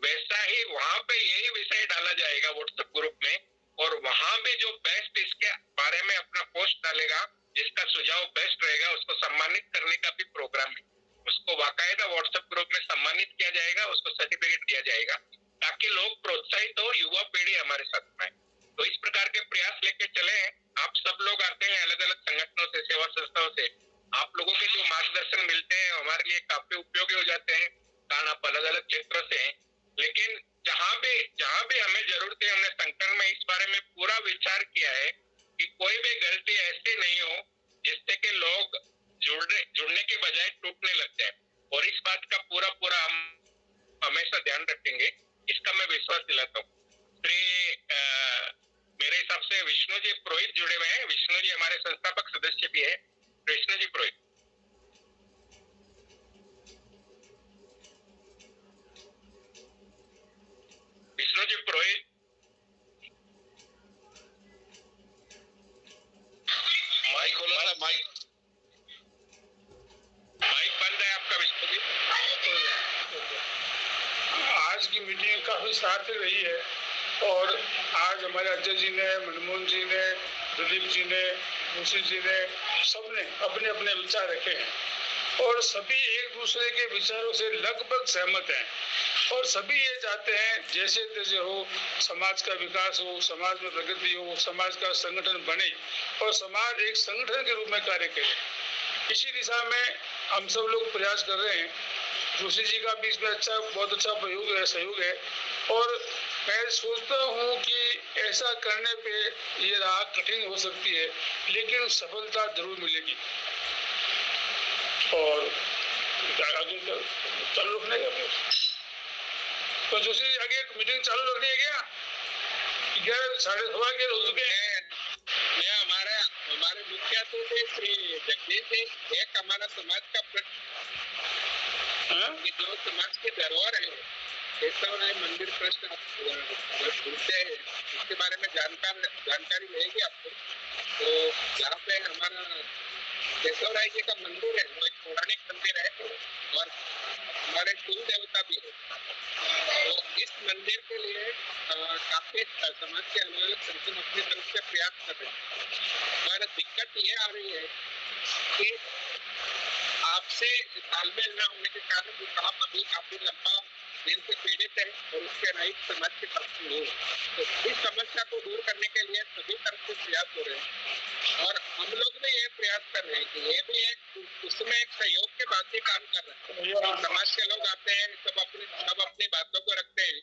वैसा ही वहाँ पे यही विषय डाला जाएगा व्हाट्सएप ग्रुप में। और वहाँ भी जो बेस्ट इसके बारे में अपना पोस्ट डालेगा, जिसका सुझाव बेस्ट रहेगा, उसको सम्मानित करने का भी प्रोग्राम है। उसको बाकायदा व्हाट्सएप ग्रुप में सम्मानित किया जाएगा, उसको सर्टिफिकेट दिया जाएगा, ताकि लोग प्रोत्साहित हो, युवा पीढ़ी हमारे साथ में। तो इस प्रकार के प्रयास लेके चले हैं। आप सब लोग आते हैं अलग अलग संगठनों से, सेवा संस्थाओं से, आप लोगों के जो मार्गदर्शन मिलते हैं हमारे लिए काफी उपयोगी हो जाते हैं, कारण आप अलग अलग क्षेत्रों से हैं। लेकिन जहाँ भी हमें जरूरत है, हमने संगठन में इस बारे में पूरा विचार किया है कि कोई भी गलती ऐसी नहीं हो जिससे कि लोग जुड़ने के बजाय टूटने लगते हैं। और इस बात का पूरा हम हमेशा ध्यान रखेंगे, इसका मैं विश्वास दिलाता हूँ। मेरे हिसाब से विष्णु जी पुरोहित जुड़े हुए हैं, विष्णु जी हमारे संस्थापक सदस्य भी है, विष्णु जी पुरोहित। विष्णु जी पुरोहित, माइक खोलो ना, माइक बंद है आपका विष्णु जी। आज की मीटिंग काफी सार्थक रही है, और आज हमारे अध्यक्ष जी ने, मनमोहन जी ने, दिलीप जी ने, मुंशी जी ने, सबने अपने अपने विचार रखे हैं, और सभी एक दूसरे के विचारों से लगभग सहमत हैं। और सभी ये चाहते हैं जैसे तैसे हो, समाज का विकास हो, समाज में प्रगति हो, समाज का संगठन बने और समाज एक संगठन के रूप में कार्य करे। इसी दिशा में हम सब लोग प्रयास कर रहे हैं। जोशी जी का भी इसमें बहुत अच्छा सहयोग है। और मैं सोचता हूँ कि ऐसा करने पे ये राह कठिन हो सकती है, लेकिन सफलता जरूर मिलेगी। और आगे चालू रखने का, तो जोशी जी आगे मीटिंग चालू रखनी है क्या? 11:15 के रोज के हमारे मुखिया तो श्री जगदीश जी, एक हमारा समाज का जो समाज के धरोहर है, केशवराय मंदिर ट्रस्ट, इसके बारे में जानकारी रहेगी आपको। तो यहाँ पे हमारा केशवराय जी का मंदिर है, वो एक पौराणिक मंदिर है, और हमारे कुल देवता भी है। तो इस मंदिर के लिए काफी समाज के अलग अलग संगठन अपनी तरफ से प्रयास कर रहे हैं, पर दिक्कत ये आ रही है कि आपसे तालमेल न होने के कारण वो काम अभी काफी लंबा दिन से पीड़ित है और उसके राइट समाज के तरफ से नहीं है। तो इस समस्या को दूर करने के लिए सभी तरफ से प्रयास हो रहे हैं और हम लोग भी ये प्रयास कर रहे हैं कि ये भी एक उसमें एक सहयोग के बाद ही काम कर रहे हैं। तो समाज के लोग आते हैं, सब अपनी बातों को रखते हैं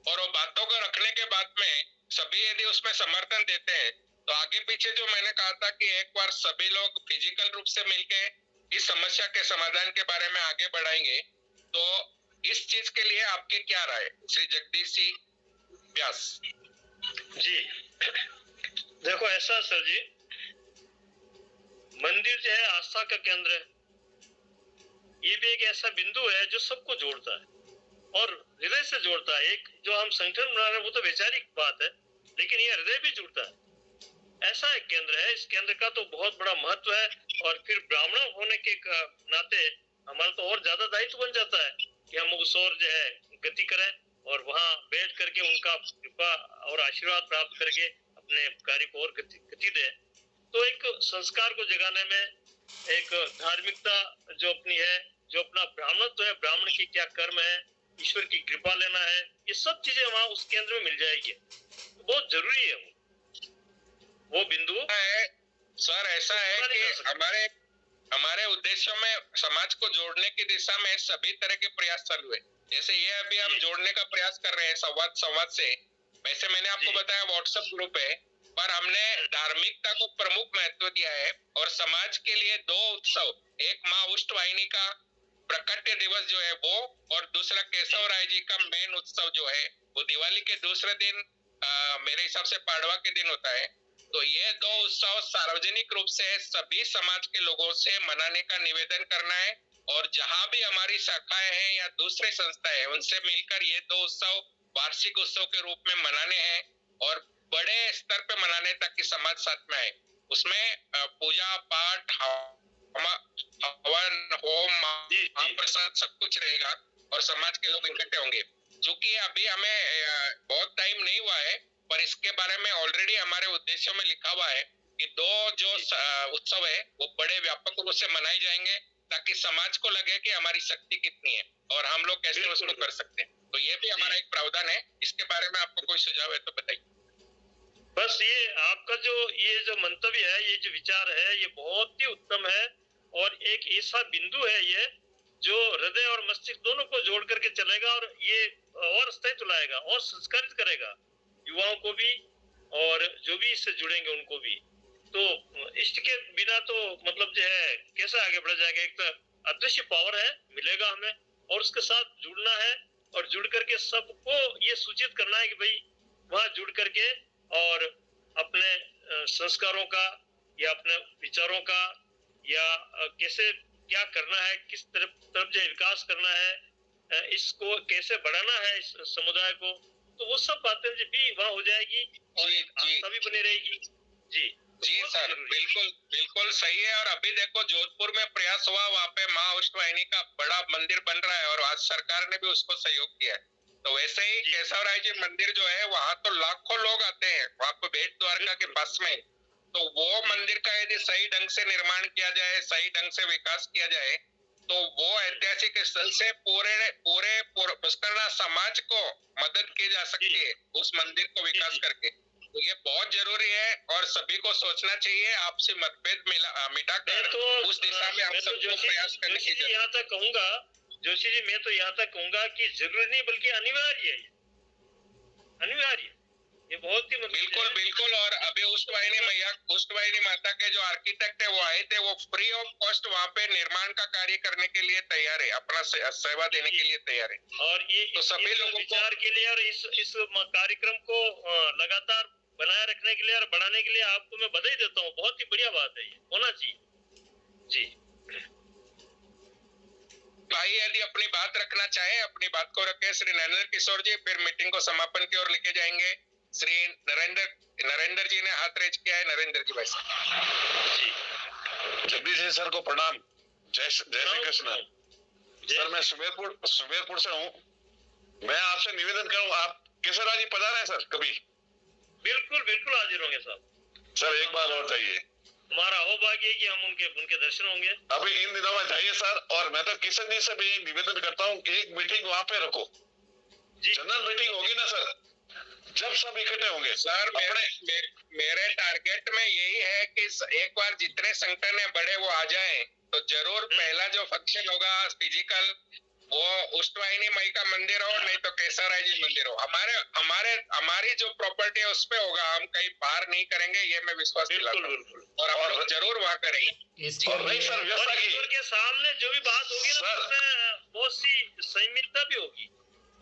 और वो बातों को रखने के बाद में सभी यदि उसमें समर्थन देते हैं तो आगे पीछे जो मैंने कहा था कि एक बार सभी लोग फिजिकल रूप से मिलके इस समस्या के समाधान के बारे में आगे बढ़ाएंगे। तो इस चीज के लिए आपके क्या राय, श्री जगदीश जी व्यास जी? देखो ऐसा सर जी, मंदिर जो है आस्था का केंद्र है, ये भी एक ऐसा बिंदु है जो सबको जोड़ता है और हृदय से जोड़ता है। एक जो हम संगठन बना रहे हैं वो तो वैचारिक बात है, लेकिन ये हृदय भी जुड़ता है। ऐसा एक केंद्र है, इस केंद्र का तो बहुत बड़ा महत्व है और फिर ब्राह्मण होने के नाते हमारा तो और ज्यादा दायित्व बन जाता है कि हम उस ओर जो है गति करें और वहां बैठ करके उनका कृपा और आशीर्वाद प्राप्त करके अपने कार्य को और गति दें। तो एक संस्कार को जगाने में, एक धार्मिकता जो अपनी है, जो अपना ब्राह्मणत्व है, ब्राह्मण की क्या कर्म है, ईश्वर की कृपा लेना है, ये सब चीजें वहां उस केंद्र में मिल जाएगी। तो बहुत जरूरी है वो बिंदु है। सर ऐसा है कि हमारे उद्देश्यों में समाज को जोड़ने की दिशा में सभी तरह के प्रयास चालू है। जैसे ये अभी हम जोड़ने का प्रयास कर रहे हैं संवाद से, वैसे मैंने आपको बताया व्हाट्सएप ग्रुप है, पर हमने धार्मिकता को प्रमुख महत्व दिया है और समाज के लिए 2 उत्सव, एक माँ उष्टवाहिनी का प्रकट्य दिवस जो है वो, और दूसरा केशव राय जी का मेन उत्सव जो है वो दिवाली के दूसरे दिन मेरे हिसाब से पाड़वा के दिन होता है। तो ये 2 उत्सव सार्वजनिक रूप से सभी समाज के लोगों से मनाने का निवेदन करना है और जहां भी हमारी शाखाएं हैं या दूसरे संस्थाएं हैं उनसे मिलकर ये 2 उत्सव वार्षिक उत्सव के रूप में मनाने हैं और बड़े स्तर पे मनाने तक की समाज साथ में आए। उसमें पूजा पाठ, हवन, होम, महाप्रसाद सब कुछ रहेगा और समाज के लोग इकट्ठे होंगे। चूंकि अभी हमें बहुत टाइम नहीं हुआ है, पर इसके बारे में ऑलरेडी हमारे उद्देश्यों में लिखा हुआ है कि 2 जो उत्सव है वो बड़े व्यापक रूप से मनाए जाएंगे ताकि समाज को लगे कि हमारी शक्ति कितनी है और हम लोग कैसे उसको कर सकते हैं। तो ये भी हमारा एक प्रावधान है। इसके बारे में आपको कोई सुझाव है तो बताइए। बस ये आपका ये जो मंतव्य है, ये जो विचार है, ये बहुत ही उत्तम है और एक ऐसा बिंदु है ये जो हृदय और मस्तिष्क दोनों को जोड़ करके चलेगा और ये और अस्तित्व लाएगा और संस्कारित करेगा युवाओं को भी और जो भी इससे जुड़ेंगे उनको भी। तो इष्ट के बिना तो मतलब जो है कैसे आगे बढ़ जाएगा? एक तो अदृश्य पावर है, मिलेगा हमें, और उसके साथ जुड़ना है और जुड़ करके सबको ये सूचित करना है कि भाई वहां जुड़ करके और अपने संस्कारों का या अपने विचारों का या कैसे क्या करना है, किस तरफ जो विकास करना है, इसको कैसे बढ़ाना है इस समुदाय को, तो वो सब बातें भी वहाँ हो जाएगी और आस्था भी बनी रहेगी। जी सर, बिल्कुल सही है। और अभी देखो जोधपुर में प्रयास हुआ, वहाँ पे माँ उष्टवाहिनी का बड़ा मंदिर बन रहा है और आज सरकार ने भी उसको सहयोग किया है। तो वैसे ही केशव राय जी मंदिर जो है वहाँ तो लाखों लोग आते हैं, वहाँ पे भेंट द्वारका के पास में। तो वो मंदिर का यदि सही ढंग से निर्माण किया जाए, सही ढंग से विकास किया जाए, तो वो ऐतिहासिक स्थल से पूरे पुष्करना समाज को मदद की जा सकती है उस मंदिर को विकास करके। तो ये बहुत जरूरी है और सभी को सोचना चाहिए, आपसे मतभेद मिटाकर उस दिशा में हम सबको प्रयास करने की जरूरत है। यहाँ तक कहूँगा जोशी जी, मैं तो यहाँ तक कहूँगा कि जरूरी नहीं बल्कि अनिवार्य है, अनिवार्य। ये बहुत ही बिल्कुल। और अभी उष्टवाहिनी माता के जो आर्किटेक्ट है वो आए थे, वो फ्री ऑफ कॉस्ट वहाँ पे निर्माण का कार्य करने के लिए तैयार है, अपना सेवा देने के लिए तैयार है। और ये तो सभी लोगों विचार के लिए और इस कार्यक्रम को लगातार बनाए रखने के लिए और बढ़ाने के लिए आपको मैं बधाई देता हूँ। बहुत ही बढ़िया बात है, ये होना चाहिए जी। भाई यदि अपनी बात रखना चाहे अपनी बात को रखें। श्री नरेंद्र किशोर जी, फिर मीटिंग को समापन की ओर लेके जाएंगे। श्री नरेंद्र जी ने हाथ रेज किया है। नरेंद्र जी भाई जी, जगदीश जी सर को प्रणाम। जय श्री कृष्ण। सर मैं सुमेरपुर से हूँ। मैं आपसे निवेदन करूँ, आप केसरवाल जी पधारे हैं सर कभी? बिल्कुल बिल्कुल हाजिर होंगे साहब। सर एक बार और जाइए, हमारा सौभाग्य है कि हम उनके दर्शन होंगे। अभी इन दिनों में जाइए सर। और मैं तो किशन जी से भी निवेदन करता हूँ कि एक मीटिंग वहाँ पे रखो, जनरल मीटिंग होगी ना सर, जब सब इकट्ठे होंगे। सर मेरे टारगेट में यही है कि एक बार जितने संगठन है बड़े वो आ जाएं, तो जरूर पहला जो फंक्शन होगा फिजिकल वो उष्टवाहिनी माई का मंदिर हो, नहीं तो केसराय जी मंदिर हो। हमारी जो प्रॉपर्टी है उस पे होगा, हम कहीं बाहर नहीं करेंगे, ये मैं विश्वास दिलाता हूं। और हम लोग जरूर वहाँ करेंगे। इसके लिए सर व्यवस्था की ईश्वर के सामने जो भी बात होगी ना उसमें बहुत सी संयमितता भी होगी,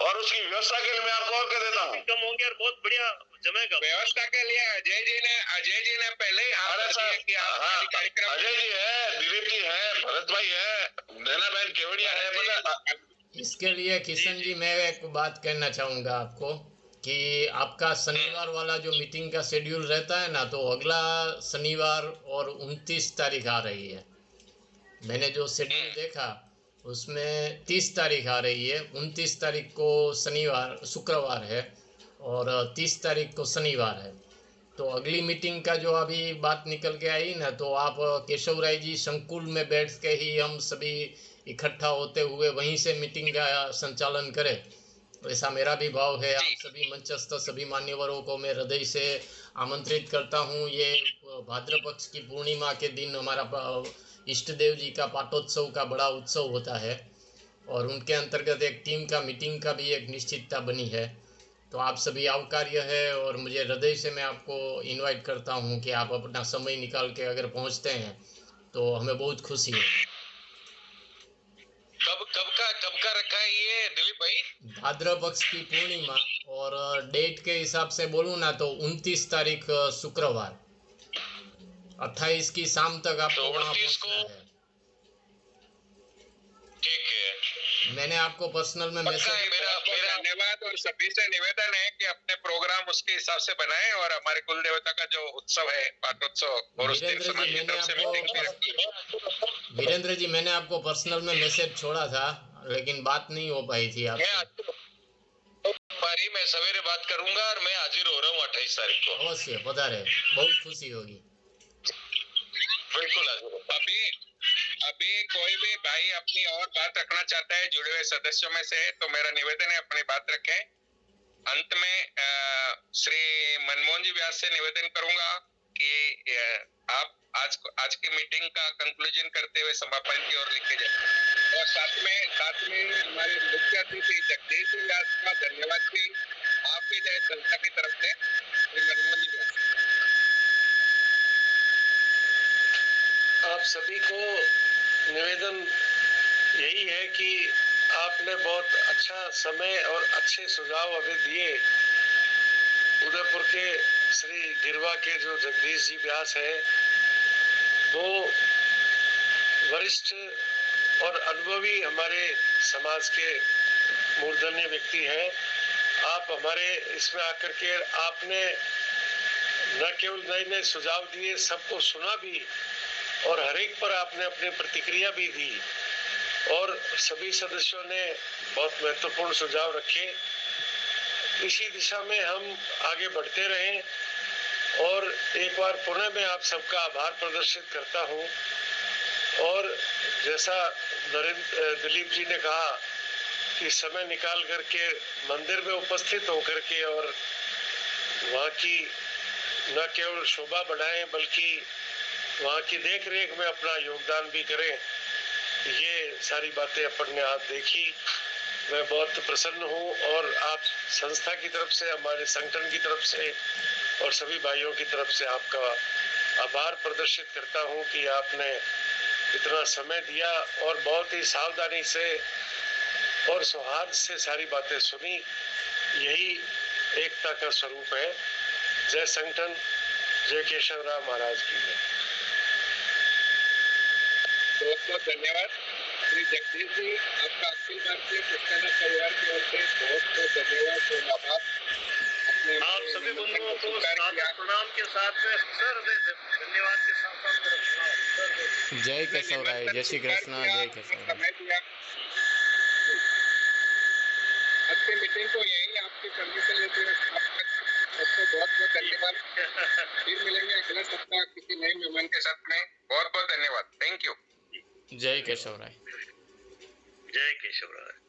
और उसकी व्यवस्था के लिए मैं आपको और कह देता हूँ, कम होंगे और बहुत बढ़िया जमेगा। व्यवस्था के लिए अजय जी ने पहले ही हाथ दिया कि आप कार्यक्रम, अजय जी है, दिलीप जी है, भरत भाई है, नैना बहन केवड़िया है, मतलब इसके लिए किशन जी मैं एक बात कहना चाहूँगा आपको कि आपका शनिवार वाला जो मीटिंग का शेड्यूल रहता है ना, तो अगला शनिवार और 29 तारीख आ रही है। मैंने जो शेड्यूल देखा उसमें 30 तारीख आ रही है, 29 तारीख को शुक्रवार है और 30 तारीख को शनिवार है। तो अगली मीटिंग का जो अभी बात निकल के आई ना, तो आप केशव राय जी संकुल में बैठ के ही हम सभी इकट्ठा होते हुए वहीं से मीटिंग का संचालन करें, ऐसा मेरा भी भाव है। आप सभी मंचस्थ सभी मान्यवरों को मैं हृदय से आमंत्रित करता हूँ। ये भाद्र पक्ष की पूर्णिमा के दिन हमारा इष्ट देव जी का पाटोत्सव का बड़ा उत्सव होता है और उनके अंतर्गत एक टीम का मीटिंग का भी एक निश्चितता बनी है। तो आप सभी आवकार्य है और मुझे हृदय से मैं आपको इनवाइट करता हूं कि आप अपना समय निकाल के अगर पहुंचते हैं तो हमें बहुत खुशी है। कब का रखा है ये दिलीप भाई? भाद्र पक्ष की पूर्णिमा और डेट के हिसाब से बोलूं ना तो 29 तारीख शुक्रवार, 28 की शाम तक आपको वहाँ पहुंचना है। ठीक है, मैंने आपको पर्सनल में मैसेज, मेरा धन्यवाद और सभी से निवेदन है कि अपने प्रोग्राम उसके हिसाब से बनाएं और हमारे कुल देवता का जो उत्सव है पाटोत्सव और उस दिन समाज की तरफ से मीटिंग भी रखी है। वीरेंद्र जी मैंने आपको पर्सनल में मैसेज छोड़ा था लेकिन बात नहीं हो पाई थी आपसे। मैं सवेरे बात करूंगा और मैं हाजिर हो रहा हूँ 28 तारीख को। अवश्य पधारे, बहुत खुशी होगी। बिल्कुल अभी कोई भी भाई अपनी और बात रखना चाहता है जुड़े हुए सदस्यों में से, तो मेरा निवेदन है अपनी बात रखें। अंत में श्री मनमोहन जी व्यास से निवेदन करूंगा कि आप आज की मीटिंग का कंक्लूजन करते हुए समापन की ओर लिखे जाए और साथ में हमारे मुख्य अतिथि जगदीश जी व्यास का धन्यवाद भी आपकी जय संस्था की तरफ से श्री मनमोहन जी व्यास। आप सभी को निवेदन यही है कि आपने बहुत अच्छा समय और अच्छे सुझाव अभी दिए। उदयपुर के श्री गिरवा के जो जगदीश जी व्यास है वो वरिष्ठ और अनुभवी हमारे समाज के मूर्धन्य व्यक्ति हैं। आप हमारे इसमें आकर के आपने न केवल नए नए सुझाव दिए, सबको सुना भी और हर एक पर आपने अपनी प्रतिक्रिया भी दी और सभी सदस्यों ने बहुत महत्वपूर्ण सुझाव रखे। इसी दिशा में हम आगे बढ़ते रहें और एक बार पुनः मैं आप सबका आभार प्रदर्शित करता हूं। और जैसा दिलीप जी ने कहा कि समय निकाल करके मंदिर में उपस्थित होकर के और वहाँ की न केवल शोभा बढ़ाएं बल्कि वहाँ की देख रेख में अपना योगदान भी करें, ये सारी बातें अपन ने आज देखी। मैं बहुत प्रसन्न हूँ और आप संस्था की तरफ से, हमारे संगठन की तरफ से और सभी भाइयों की तरफ से आपका आभार प्रदर्शित करता हूँ कि आपने इतना समय दिया और बहुत ही सावधानी से और सौहार्द से सारी बातें सुनी। यही एकता का स्वरूप है। जय संगठन, जय केशवराव महाराज की जय। बहुत बहुत धन्यवाद श्री जगदीश जी, आपका अखिल भारतीय पुष्कर परिवार की ओर से बहुत बहुत धन्यवाद और आभार। आप सभी बंधुओं को प्रणाम के साथ में सर धन्यवाद के साथ जय केशव राय, जय श्री कृष्ण, जय केशव राय। आज की मीटिंग को यही आपकी परमिशन लेते हुए सबको बहुत बहुत धन्यवाद। फिर मिलेंगे अगले सप्ताह किसी नए मेहमान के साथ में। बहुत बहुत धन्यवाद। Thank you. जय केशव राय। जय केशव राय।